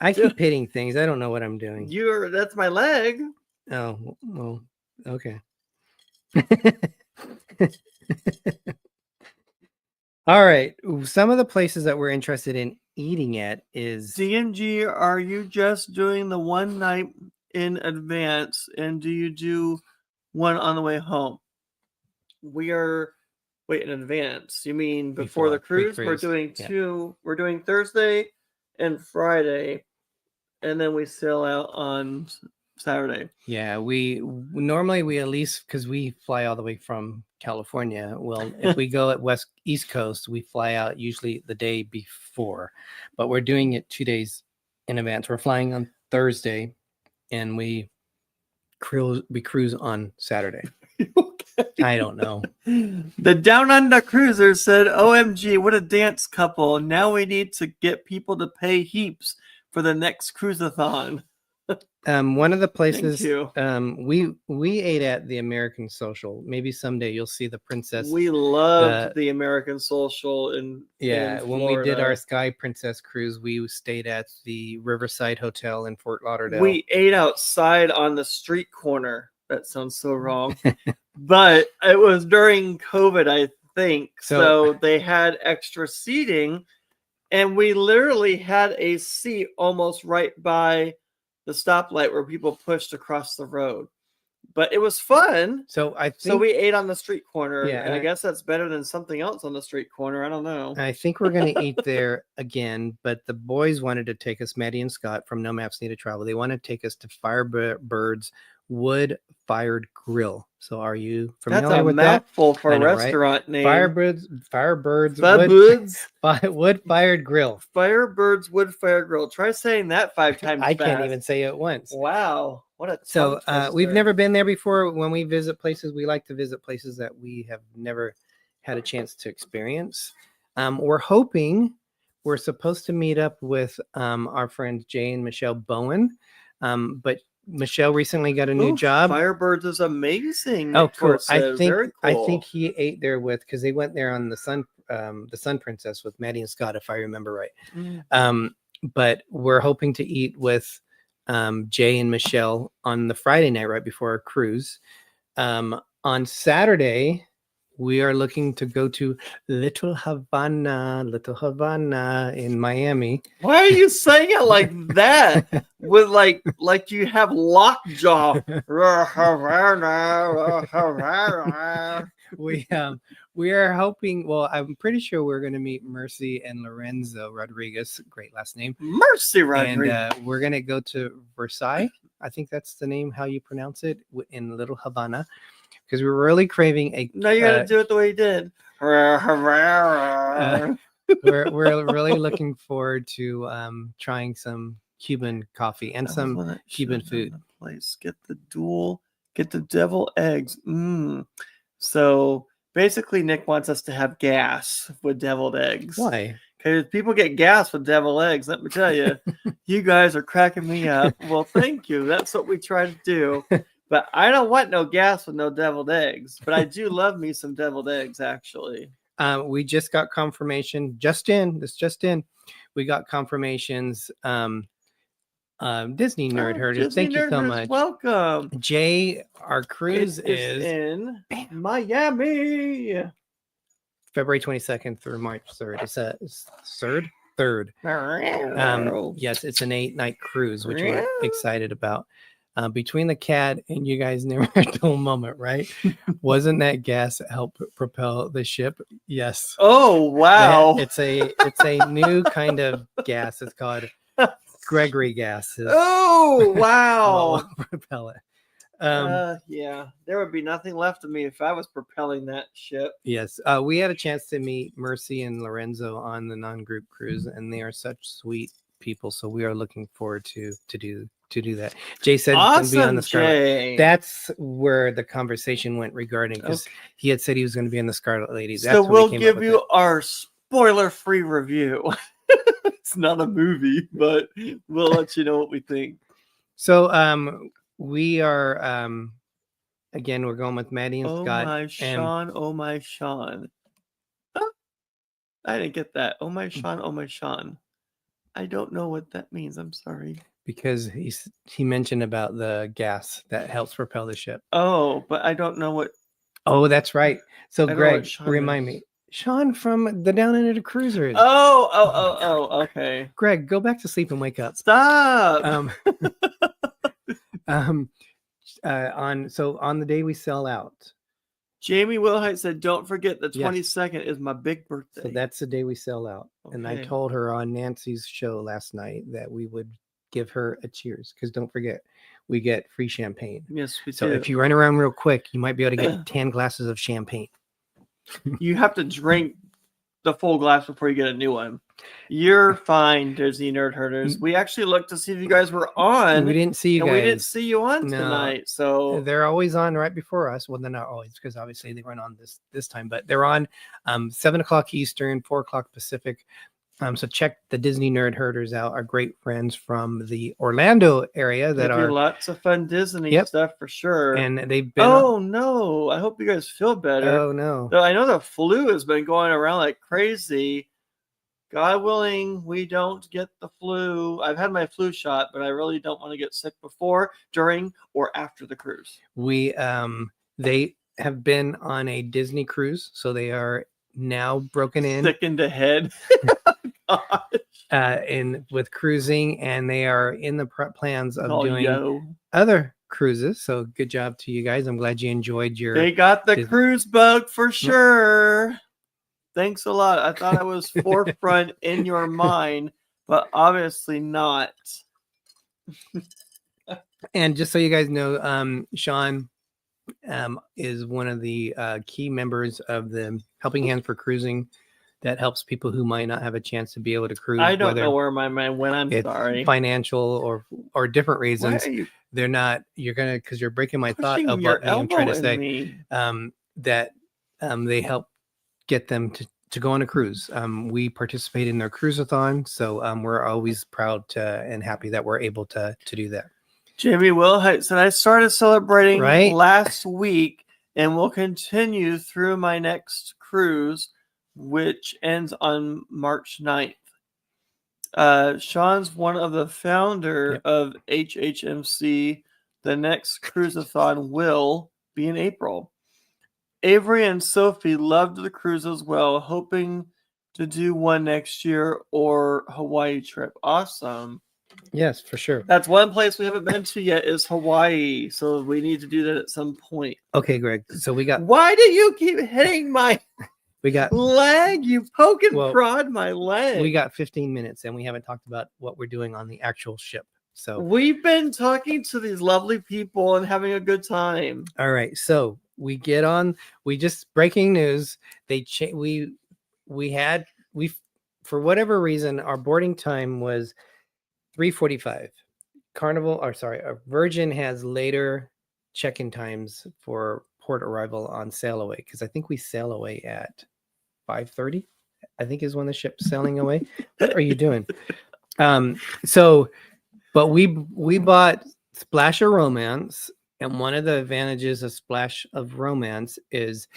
I keep hitting things. I don't know what I'm doing. That's my leg. Oh, well, okay. All right. Some of the places that we're interested in eating at is D&G. Are you just doing the one night in advance, and do you do one on the way home? We are in advance. You mean before the cruise? We're doing two. Yeah. We're doing Thursday and Friday, and then we sail out on Saturday. Yeah, we normally at least, because we fly all the way from California. Well, if we go at East Coast, we fly out usually the day before, but we're doing it 2 days in advance. We're flying on Thursday, and we cruise on Saturday. Okay. I don't know. The Down Under cruiser said, "OMG, what a dance couple! Now we need to get people to pay heaps for the next cruiseathon." One of the places we ate at the American Social. Maybe someday you'll see the Princess. We loved the American Social in when we did our Sky Princess cruise, we stayed at the Riverside Hotel in Fort Lauderdale. We ate outside on the street corner. That sounds so wrong, but it was during COVID, I think. So they had extra seating, and we literally had a seat almost right by the stoplight where people pushed across the road. But it was fun. So we ate on the street corner, and I guess that's better than something else on the street corner. I don't know. I think we're going to eat there again, but the boys wanted to take us, Maddie and Scott from NoMapsNeededTravel. They want to take us to Firebird's wood-fired grill. So are you familiar with that? That's a mouthful for a restaurant name. Firebird's wood-fired grill. Firebird's wood-fired grill. Try saying that 5 times I can't even say it once. Wow. What a So we've never been there before. When we visit places, we like to visit places that we have never had a chance to experience. We're supposed to meet up with our friends Jay and Michelle Bowen, but Michelle recently got a new job. Firebirds is amazing. Oh, cool. Very cool. I think he ate there because they went there on the Sun Princess with Maddie and Scott, if I remember right. But we're hoping to eat with Jay and Michelle on the Friday night right before our cruise. On Saturday, we are looking to go to Little Havana in Miami. Why are you saying it like that? With like you have lockjaw. We are hoping. Well, I'm pretty sure we're going to meet Mercy and Lorenzo Rodriguez. Great last name, Mercy Rodriguez. And we're going to go to Versailles. I think that's the name how you pronounce it in Little Havana. Because we're really craving a. No, you gotta do it the way you did. we're really looking forward to trying some Cuban coffee and That was some one that Cuban should've been food. the place. Get the devil eggs. So basically, Nick wants us to have gas with deviled eggs. Why? Because people get gas with deviled eggs. Let me tell you, you guys are cracking me up. Well, thank you. That's what we try to do. But I don't want no gas with no deviled eggs. But I do love me some deviled eggs, actually. We just got confirmation just in. We got confirmations. Disney Nerd Herders. Disney Thank you Nerd so Herders, much. welcome. Jay, our cruise It is in Miami. February 22nd through March 3rd. It's a third. Yes, it's an 8-night cruise, which we're excited about. Between the cat and you guys never had a dull moment, right? Wasn't that gas that helped propel the ship? Yes. Oh wow! It's a new kind of gas. It's called Gregory gas. Oh wow! Propel it. Yeah, there would be nothing left of me if I was propelling that ship. Yes, we had a chance to meet Mercy and Lorenzo on the non-group cruise, and they are such sweet people. So we are looking forward to do that. Jay said he's going to be on the Scarlet. Jay. That's where the conversation went regarding, because he had said he was going to be in the Scarlet Lady. So we'll give you our spoiler-free review. It's not a movie, but we'll let you know what we think. So we are again, we're going with Maddie and Scott. Oh my Sean. Oh, I didn't get that. Oh my Sean. I don't know what that means. I'm sorry. Because he mentioned about the gas that helps propel the ship. Oh, but I don't know what. Oh, that's right. So Greg, remind me. Sean from the Down Under the Cruisers. Oh, okay. Greg, go back to sleep and wake up. Stop. On the day we sell out. Jamie Wilhite said, "Don't forget the 22nd is my big birthday." So that's the day we sell out. Okay. And I told her on Nancy's show last night that we would give her a cheers, because don't forget, we get free champagne. Yes, we do. So if you run around real quick, you might be able to get 10 glasses of champagne. You have to drink the full glass before you get a new one. You're fine, Disney Nerd Herders. We actually looked to see if you guys were on. We didn't see you guys. We didn't see you on tonight. So they're always on right before us. Well, they're not always, because obviously they weren't on this time, but they're on 7 o'clock Eastern, 4 o'clock Pacific. So check the Disney Nerd Herders out. Our great friends from the Orlando area that are lots of fun Disney stuff for sure. And they've been. Oh no! I hope you guys feel better. Oh no! Though I know the flu has been going around like crazy. God willing, we don't get the flu. I've had my flu shot, but I really don't want to get sick before, during, or after the cruise. They have been on a Disney cruise, so they are now broken in. Sick in the head. With cruising, and they are in the plans of doing other cruises. So good job to you guys. I'm glad you enjoyed your. They got the cruise bug for sure. Thanks a lot. I thought I was forefront in your mind, but obviously not. And just so you guys know, Sean is one of the key members of the Helping Hands for Cruising. That helps people who might not have a chance to be able to cruise. I don't know where my mind went. I'm sorry. Financial or different reasons. They're not. You're gonna, because you're breaking my thought of what I'm trying to say. That they help get them to go on a cruise. We participate in their cruise-a-thon, so we're always proud and happy that we're able to do that. Jamie Wilhite said, "I started celebrating last week and will continue through my next cruise, which ends on March 9th. Sean's one of the founder of HHMC. The next cruise-a-thon will be in April. Avery and Sophie loved the cruise as well, hoping to do one next year or Hawaii trip." Awesome. Yes, for sure. That's one place we haven't been to yet is Hawaii. So we need to do that at some point. Okay, Greg. So we got. Why do you keep hitting my leg? You poke and prod my leg. We got 15 minutes and we haven't talked about what we're doing on the actual ship. So we've been talking to these lovely people and having a good time. All right. So we get on. We just breaking news. for whatever reason, our boarding time was 3:45. Virgin has later check-in times for port arrival on sail away, because I think we sail away at 5:30. I think is when the ship's sailing away. What are you doing? But we bought Splash of Romance, and one of the advantages of Splash of Romance is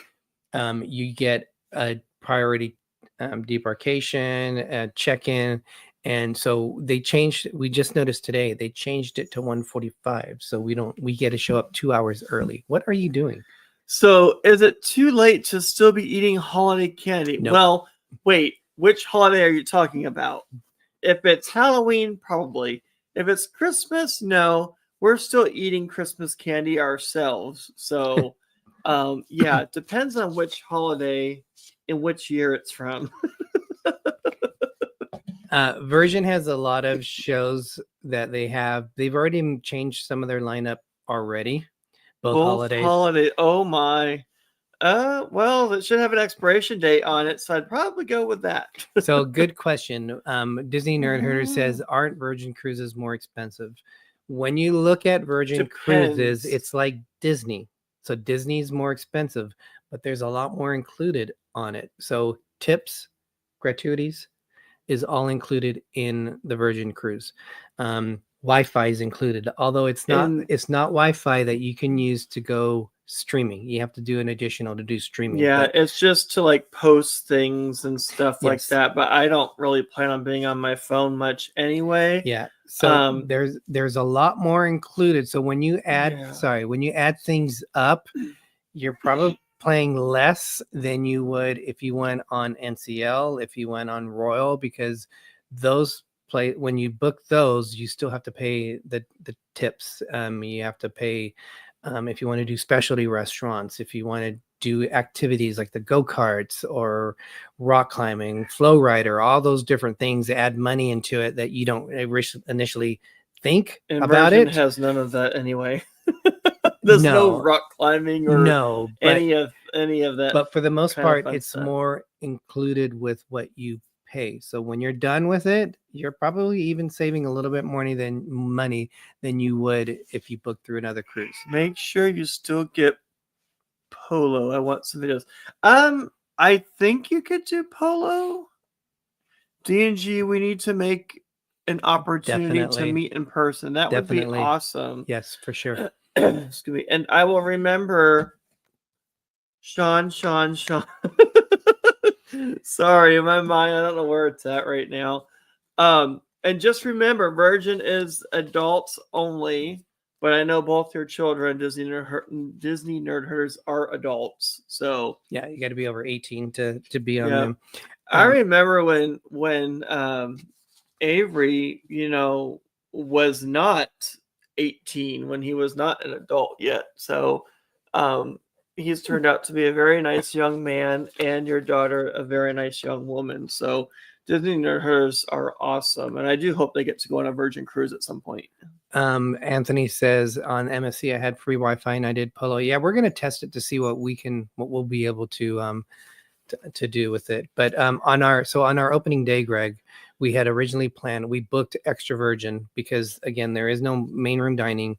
you get a priority debarkation, check-in, and so we just noticed today they changed it to 1:45, so we get to show up 2 hours early. What are you doing? So is it too late to still be eating holiday candy? Nope. Well, wait, which holiday are you talking about? If it's Halloween, probably. If it's Christmas, no. We're still eating Christmas candy ourselves. So, yeah, it depends on which holiday and which year it's from. Virgin has a lot of shows that they've already changed some of their lineup already. Both holidays. Oh my. Well, it should have an expiration date on it, so I'd probably go with that. So good question. Disney Nerd Herder says, aren't Virgin Cruises more expensive? When you look at Virgin Cruises, it's like Disney. So Disney's more expensive, but there's a lot more included on it. So tips, gratuities is all included in the Virgin Cruise. Wi-Fi is included, although it's not Wi-Fi that you can use to go streaming. You have to do an additional to do streaming. Yeah, it's just to like post things and stuff like that, but I don't really plan on being on my phone much anyway. Yeah. So there's a lot more included. So when you add things up, you're probably paying less than you would if you went on NCL, if you went on Royal, because when you book those, you still have to pay the tips. You have to pay if you want to do specialty restaurants, if you want to do activities like the go-karts or rock climbing, flow rider, all those different things add money into it that you don't initially think about. Virgin has none of that anyway. There's no rock climbing or any of that. But for the most part, it's more included with what you pay. So when you're done with it, you're probably even saving a little bit more money than you would if you booked through another cruise. Make sure you still get Polo. I want some videos. I think you could do Polo. D&G, we need to make an opportunity to meet in person. That would be awesome. Yes, for sure. Excuse me. And I will remember Sean. Sorry, in my mind, I don't know where it's at right now. And just remember, Virgin is adults only, but I know both your children, Disney Nerd Herders, are adults. So yeah, you got to be over 18 to be on them. I remember when Avery, was not 18, when he was not an adult yet. So he's turned out to be a very nice young man, and your daughter a very nice young woman. So Disney Nerd Herders are awesome, and I do hope they get to go on a Virgin Cruise at some point. Anthony says on MSC I had free Wi-Fi and I did Polo. Yeah, we're gonna test it to see what we'll be able to do with it. But on our opening day, Greg, we had originally planned, we booked extra Virgin because again there is no main room dining.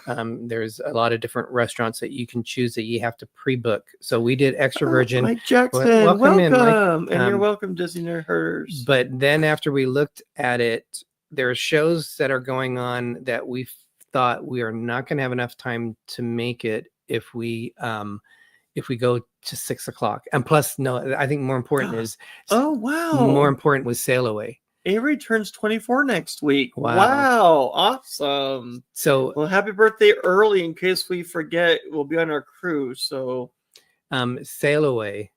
There's a lot of different restaurants that you can choose that you have to pre-book. So we did extra Virgin. Mike Jackson, welcome in, Mike. And you're welcome, Disney Nerd Herders. But then after we looked at it, there are shows that are going on that we thought we are not going to have enough time to make it if we go to 6 o'clock. And plus, no, I think more important is more important was Sail Away. Avery turns 24 next week. Wow. Awesome. So, well, happy birthday early in case we forget. We'll be on our cruise. So, Sail Away,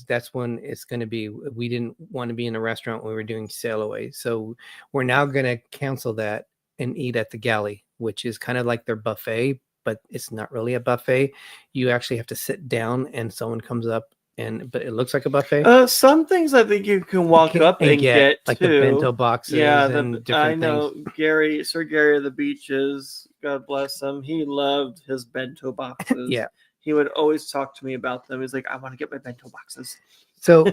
that's when it's going to be. We didn't want to be in a restaurant when we were doing Sail Away. So, we're now going to cancel that and eat at the galley, which is kind of like their buffet, but it's not really a buffet. You actually have to sit down and someone comes up. But it looks like a buffet. Some things I think you can walk up and get like too. The bento boxes. Yeah, and different I know things. Sir Gary of the Beaches. God bless him. He loved his bento boxes. Yeah, he would always talk to me about them. He's like, I want to get my bento boxes. So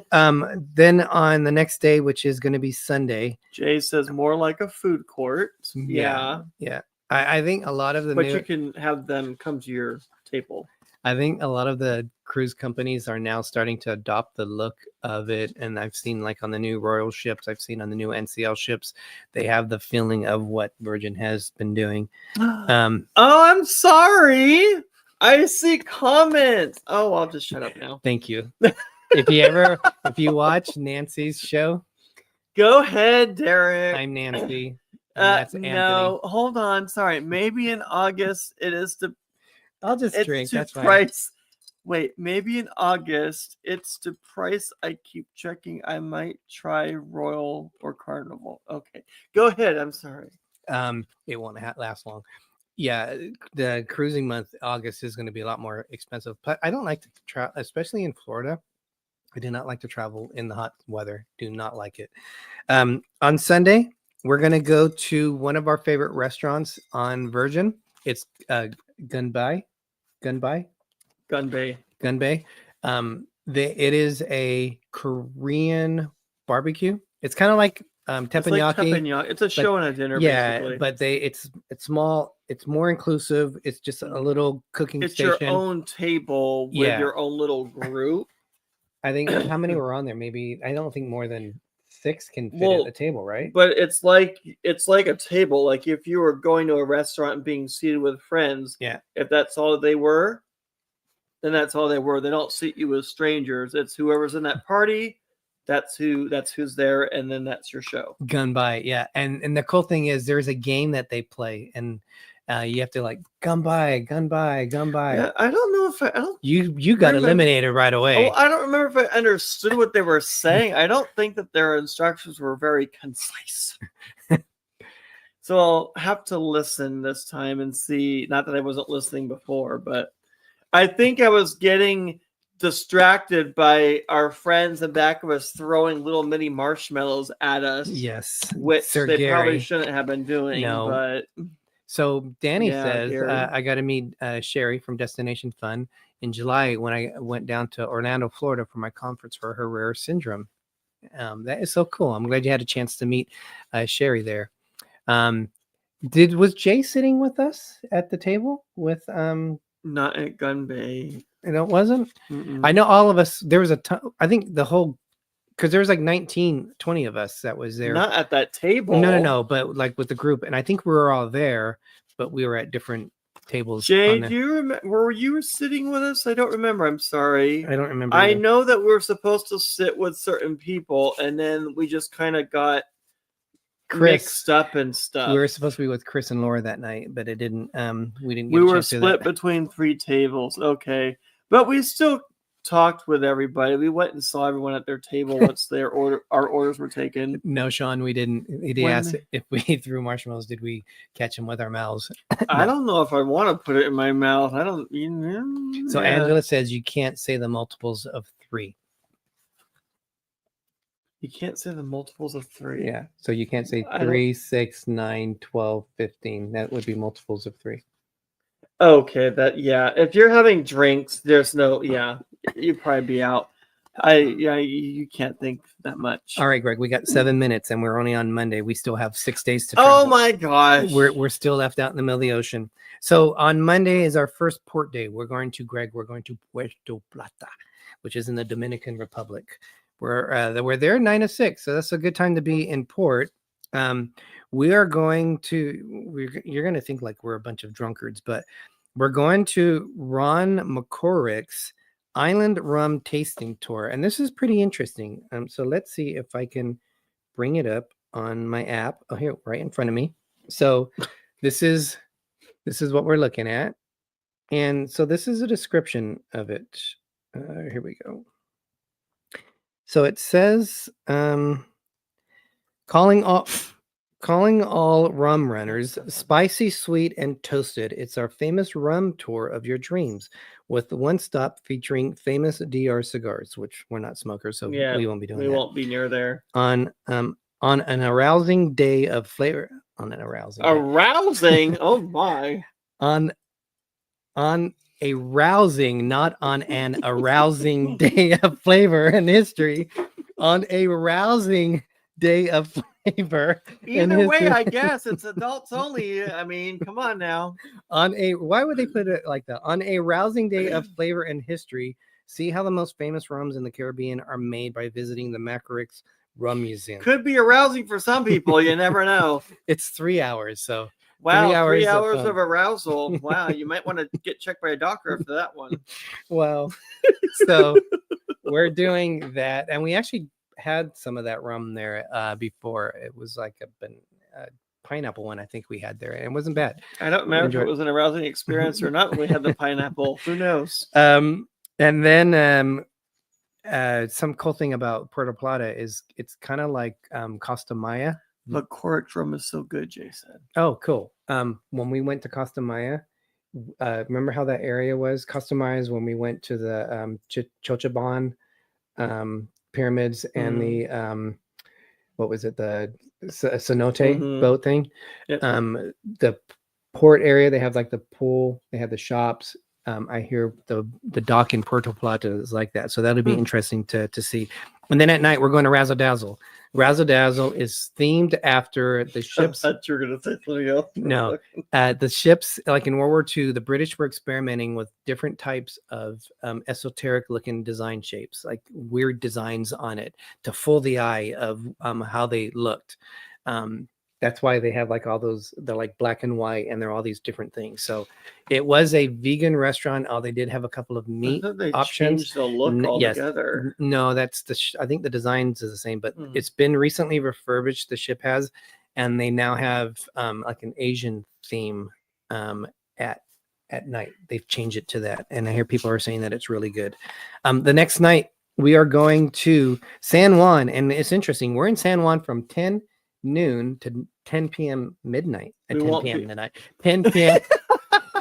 then on the next day, which is going to be Sunday. Jay says more like a food court. Yeah. Yeah. I think a lot of the But you can have them come to your table. I think a lot of the cruise companies are now starting to adopt the look of it. And I've seen like on the new Royal ships, I've seen on the new NCL ships, they have the feeling of what Virgin has been doing. Oh, I'm sorry. I see comments. Oh, I'll just shut up now. Thank you. if you watch Nancy's show, go ahead, Derek. I'm Nancy. That's Anthony. No, hold on. Sorry. Maybe in August it is to. I'll just drink. That's price. Fine. Wait, maybe in August it's the price. I keep checking. I might try Royal or Carnival. Okay, go ahead. I'm sorry. It won't last long. Yeah, the cruising month, August, is going to be a lot more expensive. But I don't like to travel, especially in Florida. I do not like to travel in the hot weather. Do not like it. On Sunday, we're going to go to one of our favorite restaurants on Virgin. It's Gun Bay. It is a Korean barbecue. It's kind of like teppanyaki. It's a show and a dinner. Yeah, basically. But it's small. It's more inclusive. It's just a little cooking station. It's your own table with your own little group. I think how many were on there? Maybe I don't think more than 6 can fit at the table, right? But it's like a table. Like if you were going to a restaurant and being seated with friends, if that's all they were, then that's all they were. They don't seat you as strangers. It's whoever's in that party. That's who's there, and then that's your show. Gun by, yeah. And the cool thing is there's a game that they play, and you have to like gun by. Yeah, I don't know if I don't. You got eliminated right away. Oh, I don't remember if I understood what they were saying. I don't think that their instructions were very concise. So I'll have to listen this time and see. Not that I wasn't listening before, but I think I was getting distracted by our friends in back of us throwing little mini marshmallows at us. Yes, which Sir they Gary probably shouldn't have been doing. No. But so Danny says Gary. I got to meet Sherry from Destination Fun in July when I went down to Orlando, Florida for my conference for her rare syndrome. That is so cool. I'm glad you had a chance to meet Sherry there. Was Jay sitting with us at the table with not at Gun Bay? And it wasn't. Mm-mm. I know all of us. There was a ton. I think the whole, because there was like 19, 20 of us that was there. Not at that table. No. But like with the group, and I think we were all there, but we were at different tables. Jay, do you remember? Were you sitting with us? I don't remember. I'm sorry. I don't remember. I know that we were supposed to sit with certain people, and then we just kind of got mixed up and stuff. We were supposed to be with Chris and Laura that night, but it didn't. We didn't. We were split between 3 tables. Okay. But we still talked with everybody. We went and saw everyone at their table once our orders were taken. No, Sean, we didn't. He asked if we threw marshmallows. Did we catch them with our mouths? No. I don't know if I want to put it in my mouth. I don't. So Angela says you can't say the multiples of 3. You can't say the multiples of 3. Yeah. So you can't say 3, 6, 9, 12, 15. That would be multiples of 3. Okay, if you're having drinks, there's no you'd probably be out. You can't think that much. All right, Greg, we got 7 minutes and we're only on Monday. We still have 6 days to travel. Oh my gosh. We're still left out in the middle of the ocean. So on Monday is our first port day. We're going to Puerto Plata, which is in the Dominican Republic. We're there 9 to 6, so that's a good time to be in port. You're going to think like we're a bunch of drunkards, but we're going to Ron McCorrick's Island Rum Tasting Tour, and this is pretty interesting. So let's see if I can bring it up on my app. Oh, here, right in front of me. So this is what we're looking at, and so this is a description of it. Here we go. So it says, calling all rum runners, spicy, sweet, and toasted. It's our famous rum tour of your dreams with the one stop featuring famous DR cigars, which we're not smokers, so we won't be doing that. We won't be near there. On an arousing day of flavor. On an arousing. Arousing? Oh my. On a rousing, not on an arousing day of flavor and history, on a rousing day of flavor. and Either way, history. I guess it's adults only. I mean, come on now. Why would they put it like that? On a rousing day of flavor and history, see how the most famous rums in the Caribbean are made by visiting the Macarix Rum Museum. Could be arousing for some people. You never know. It's 3 hours, so Wow, 3 3 hours hours of arousal. Wow, you might want to get checked by a doctor after that one. well, so we're doing that, and we actually had some of that rum there before. It was like a pineapple one I think we had there, and it wasn't bad. I don't remember if it was an arousing experience or not when we had the pineapple. Who knows? And then some cool thing about Puerto Plata is it's kind of like Costa Maya. The cork rum is so good, Jason. Oh, cool. When we went to Costa Maya, remember how that area was? Costa Maya is when we went to the Chochaban pyramids and the what was it, the cenote boat thing. Yep. The port area, they have like the pool, they have the shops. I hear the dock in Puerto Plata is like that, so that'll be interesting to see. And then at night we're going to Razzle Dazzle. Razzle Dazzle is themed after the ships. I thought you were gonna say something else. No, the ships, like in World War II, the British were experimenting with different types of esoteric looking design shapes, like weird designs on it to fool the eye of how they looked. That's why they have like all those, they're like black and white and they're all these different things. So it was a vegan restaurant. Oh, they did have a couple of meat options. Changed the look altogether. No, that's I think the designs is the same, but it's been recently refurbished. The ship has, and they now have like an Asian theme at night. They've changed it to that, and I hear people are saying that it's really good. The next night we are going to San Juan, and it's interesting. We're in San Juan from 10 noon to 10 p.m. midnight. At 10 p.m. midnight. 10 p.m.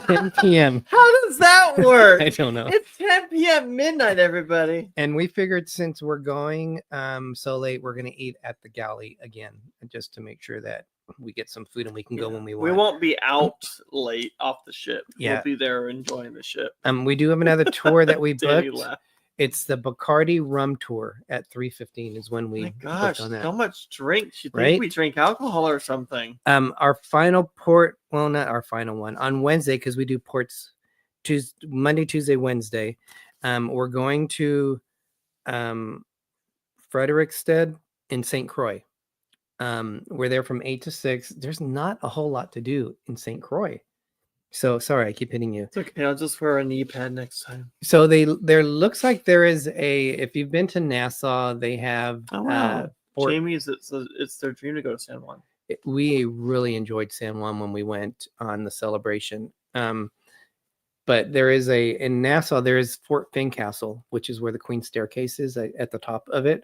10 p.m. How does that work? I don't know. It's 10 p.m. midnight, everybody. And we figured since we're going so late, we're going to eat at the galley again, just to make sure that we get some food and we can go when we want. We won't be out late off the ship. Yeah. We'll be there enjoying the ship. We do have another tour that we Danny booked. laughed. It's the Bacardi rum tour at 3:15 is when we My gosh, on that. so much drinks. You think Right? we drink alcohol or something? Our final port, well, not our final one, on Wednesday, because we do ports Monday, Tuesday, Wednesday. We're going to Frederiksted in St. Croix. We're there from 8 to 6. There's not a whole lot to do in St. Croix. So sorry, I keep hitting you. It's okay. I'll just wear a knee pad next time. So there looks like there is if you've been to Nassau, they have Jamie's, it's their dream to go to San Juan. We really enjoyed San Juan when we went on the celebration. But there is in Nassau, there is Fort Fincastle, which is where the Queen's Staircase is at the top of it.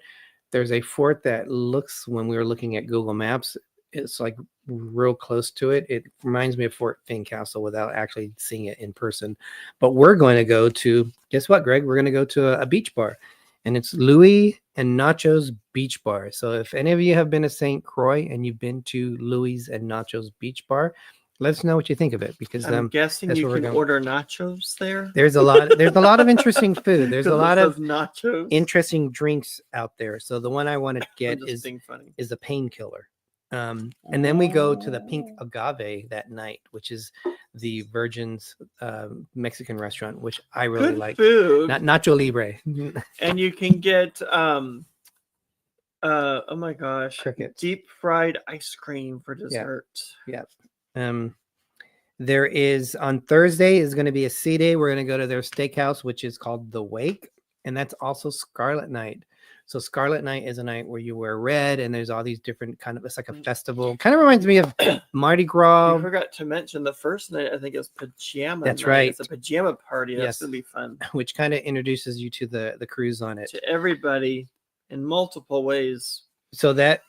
There's a fort that looks, when we were looking at Google Maps, it's like real close to it. It reminds me of Fort Fincastle without actually seeing it in person. But we're going to go to, guess what, Greg? We're going to go to a beach bar, and it's Louis and Nacho's Beach Bar. So if any of you have been to St. Croix and you've been to Louis and Nacho's Beach Bar, let us know what you think of it, because I'm guessing you can order nachos there. There's a lot of interesting food. There's a lot of nachos, interesting drinks out there. So the one I want to get is a painkiller. And then we go to the Pink Agave that night, which is the Virgin's Mexican restaurant, which I really like. Food. Not Nacho Libre. And you can get oh my gosh, Crickets. Deep fried ice cream for dessert. Yeah. There is on Thursday is going to be a sea day. We're going to go to their steakhouse, which is called The Wake, and that's also Scarlet Night. So Scarlet Night is a night where you wear red, and there's all these different it's like a festival. Kind of reminds me of Mardi Gras. You forgot to mention the first night, I think, is pajama. That's night. right. It's a pajama party. That's Yes. gonna be fun. Which kind of introduces you to the cruise on it. To everybody in multiple ways. So that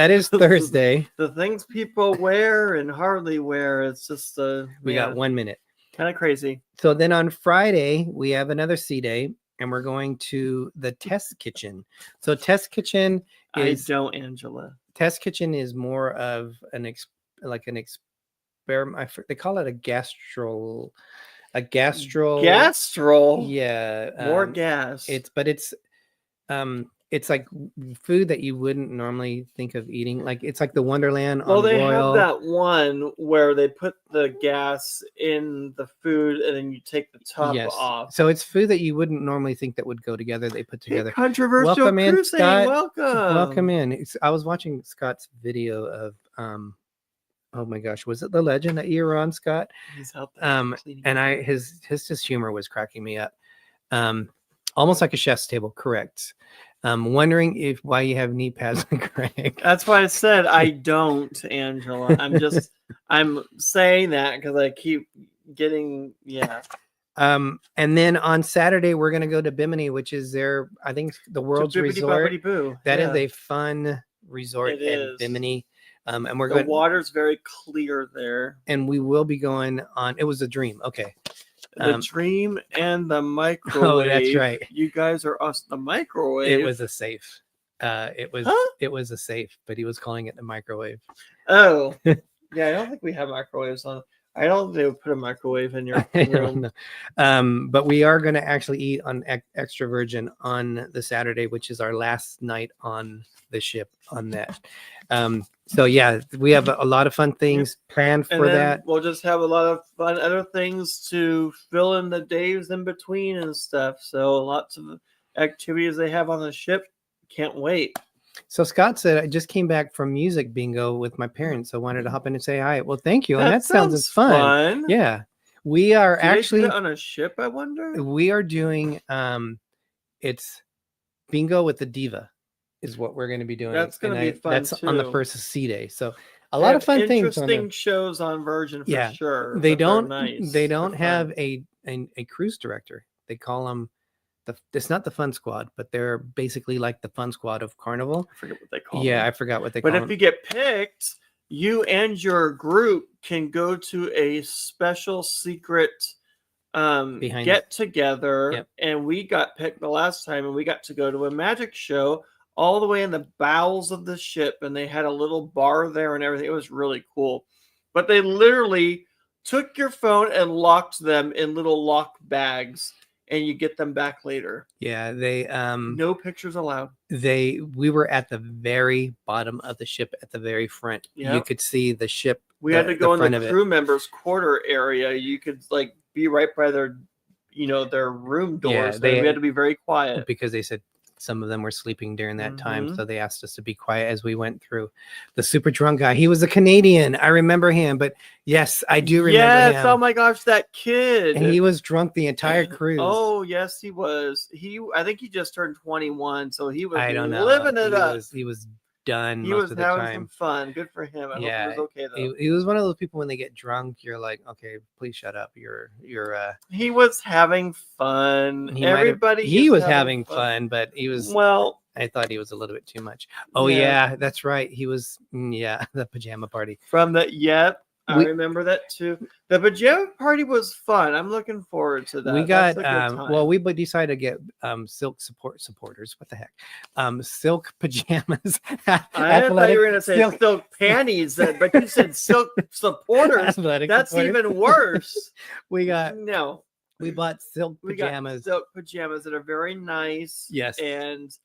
is Thursday. The things people wear and hardly wear. It's just We got 1 minute. Kind of crazy. So then on Friday we have another sea day, and we're going to the Test Kitchen. So Test Kitchen is Angela. Test Kitchen is more of an experiment. They call it a a gastro. Gastro. Yeah. More gas. It's like food that you wouldn't normally think of eating. Like it's like the Wonderland Well, on they Royal. have that one where they put the gas in the food and then you take the top off. So it's food that you wouldn't normally think that would go together. They put together. Controversial Welcome in, cruising. Scott. Welcome. Welcome in. I was watching Scott's video of oh my gosh, was it The Legend that you were on, Scott? He's out there cleaning and up. his humor was cracking me up. Almost like a chef's table, correct. Wondering why you have knee pads, Greg. That's why I said I don't, Angela. I'm saying that because I keep getting And then on Saturday we're gonna go to Bimini, which is I think the world's resort. That is a fun resort at Bimini. And we're going. The water's very clear there. And we will be going on. It was a dream. Okay. The dream and the microwave. Oh, that's right. You guys are us. The microwave. It was a safe. It was a safe, but he was calling it the microwave. Oh, yeah. I don't think we have microwaves on. I don't think they would put a microwave in your room. But we are going to actually eat on Extra Virgin on the Saturday, which is our last night on the ship on that. So yeah, we have a lot of fun things planned for that. We'll just have a lot of fun other things to fill in the days in between and stuff. So lots of activities they have on the ship. Can't wait. So Scott said, I just came back from music bingo with my parents. So I wanted to hop in and say hi. Well, thank you. And that sounds fun. Yeah. We are actually on a ship, I wonder. We are doing it's bingo with the diva is what we're going to be doing. That's going to be fun. That's too. on the first sea day. So a lot of fun things. Interesting shows on Virgin for sure. They don't have a cruise director. They call them it's not the Fun Squad, but they're basically like the Fun Squad of Carnival. I forget what they call them. Yeah, I forgot what they call them. But if you get picked, you and your group can go to a special secret get together. And we got picked the last time, and we got to go to a magic show all the way in the bowels of the ship, and they had a little bar there and everything. It was really cool. But they literally took your phone and locked them in little lock bags, and you get them back later. Yeah, they no pictures allowed. We were at the very bottom of the ship at the very front. Yep. You could see the ship. We had to go in the crew members' quarter area. You could be right by their their room doors. Yeah, we had to be very quiet because they said some of them were sleeping during that time, so they asked us to be quiet as we went through. The super drunk guy, he was a Canadian. I remember him, but yes, I do remember him. Oh my gosh, that kid! And he was drunk the entire cruise. Oh yes, he was. I think he just turned 21, so he was living it up. He was done. He was having some fun. Good for him. I hope he was okay though. He was one of those people when they get drunk, you're like, okay, please shut up. He was having fun. He was having fun, but he was I thought he was a little bit too much. Oh yeah, that's right. He was the pajama party. I remember that too. The pajama party was fun. I'm looking forward to that. We got we decided to get silk supporters. What the heck? Silk pajamas. I thought you were gonna say silk panties, but you said silk supporters. That's even worse. We bought silk pajamas. Silk pajamas that are very nice. Yes. And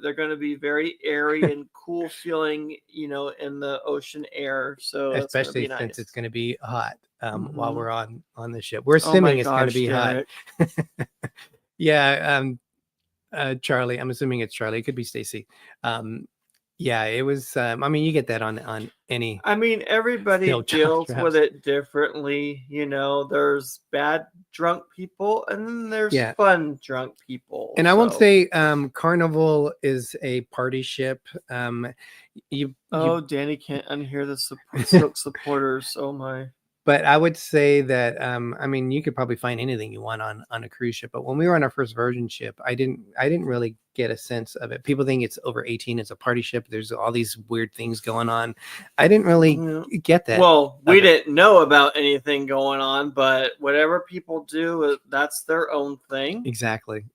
they're going to be very airy and cool feeling, in the ocean air. So especially since it's going to be hot while we're on the ship. We're assuming it's going to be hot. Charlie. I'm assuming it's Charlie. It could be Stacy. It was. You get that on any. Everybody deals with it differently. There's bad drunk people, and then there's fun drunk people. And I won't say Carnival is a party ship. Danny can't unhear the silk supporters. Oh my. But I would say that you could probably find anything you want on a cruise ship. But when we were on our first Virgin ship, I didn't really get a sense of it. People think it's over 18. It's a party ship. There's all these weird things going on. I didn't really get that. Well, we didn't know about anything going on, but whatever people do, that's their own thing. Exactly.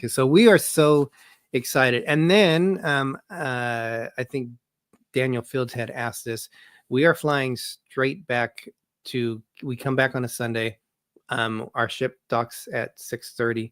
So we are so excited. And then I think Daniel Fields had asked this. We are flying straight back we come back on a Sunday. Our ship docks at 6:30.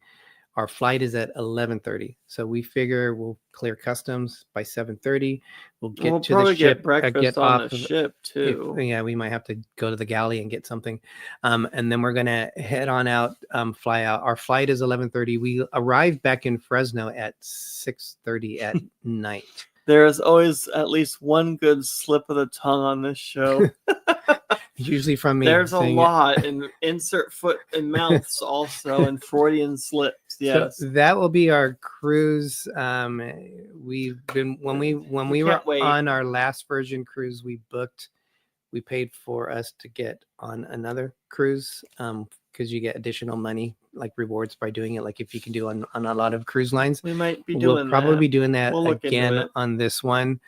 Our flight is at 11:30. So we figure we'll clear customs by 7:30. We'll get We'll to probably the ship, get breakfast get on off the of, ship too. yeah, we might have to go to the galley and get something. And then we're going to head on out, fly out. Our flight is 11:30. We arrive back in Fresno at 6:30 at night. There's always at least one good slip of the tongue on this show. Usually from me. There's a saying it. lot, and insert foot and mouths also, and Freudian slips. Yes. So that will be our cruise. We've been when we were can't wait. on our last Virgin cruise, we paid for us to get on another cruise because you get additional money like rewards by doing it. Like if you can do on a lot of cruise lines, We might be doing we'll probably that. be doing that We'll look into again it. on this one.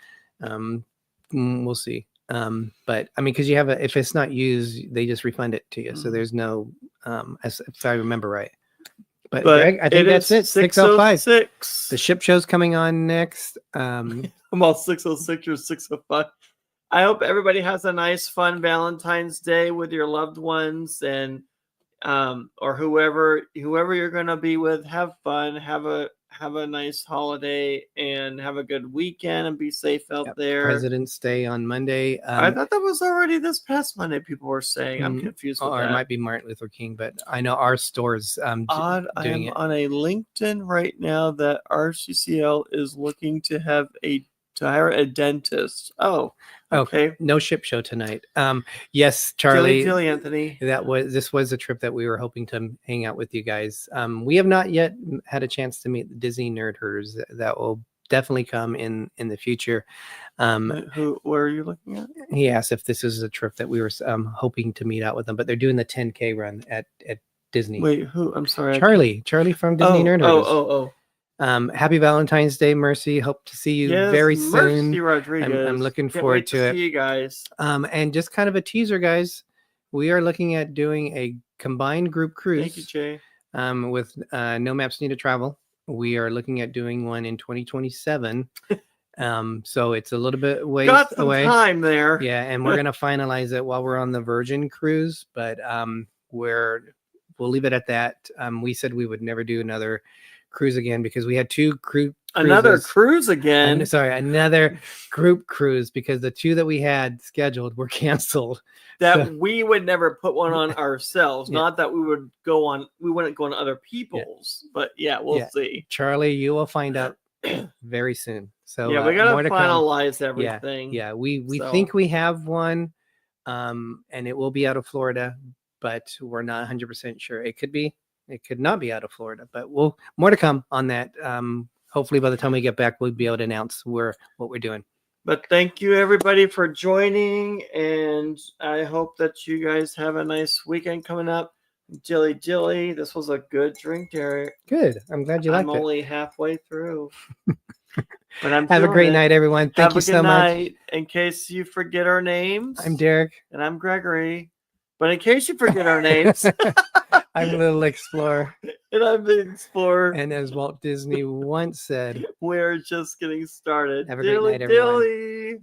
We'll see. But I mean, because you have if it's not used, they just refund it to you. So there's no, if I remember right. But Greg, I think that's it. 6:05. 6:06. The ship show's coming on next. I'm all 6:06 or 6:05. I hope everybody has a nice, fun Valentine's Day with your loved ones, and or whoever you're gonna be with. Have fun. Have a nice holiday, and have a good weekend, and be safe out there. President's Day on Monday. I thought that was already this past Monday. People were saying. I'm confused with or that. it might be Martin Luther King, but I know our stores Odd. I doing am it. on a LinkedIn right now that RCCL is looking to hire a dentist. Oh, okay. No ship show tonight. Yes, Charlie. Dilly, Anthony. This was a trip that we were hoping to hang out with you guys. We have not yet had a chance to meet the Disney nerd herders. That will definitely come in the future. Where are you looking at? He asked if this is a trip that we were hoping to meet out with them, but they're doing the 10K run at Disney. Wait, who? I'm sorry. Charlie from Disney Nerd Herders. Oh. Happy Valentine's Day, Mercy. Hope to see you very soon. Mercy Rodriguez. I'm looking Can't forward wait to it. See you guys. And just kind of a teaser, guys. We are looking at doing a combined group cruise. Thank you, Jay. With NoMapsNeededTravel. We are looking at doing one in 2027. So it's a little bit ways Got some away. time there. Yeah, and we're gonna finalize it while we're on the Virgin cruise, but we'll leave it at that. We said we would never do another cruise again because we had two cruises. Another cruise again. Another group cruise because the two that we had scheduled were canceled. That we would never put one on ourselves. Yeah. Not that we wouldn't go on other people's, but we'll see. Charlie, you will find out very soon. So we gotta finalize everything. Yeah, we think we have one, and it will be out of Florida, but we're not 100% sure. It could be, it could not be out of Florida, but more to come on that. Hopefully by the time we get back, we'll be able to announce what we're doing. But thank you everybody for joining, and I hope that you guys have a nice weekend coming up. Dilly, this was a good drink, Derek. Good. I'm glad you liked it. I'm only halfway through. But have a great night, everyone. Thank you so much. In case you forget our names, I'm Derek. And I'm Gregory. But in case you forget our names, I'm Little Explorer. And I'm the Explorer. And as Walt Disney once said, we're just getting started. Have a great night, everyone. Dilly.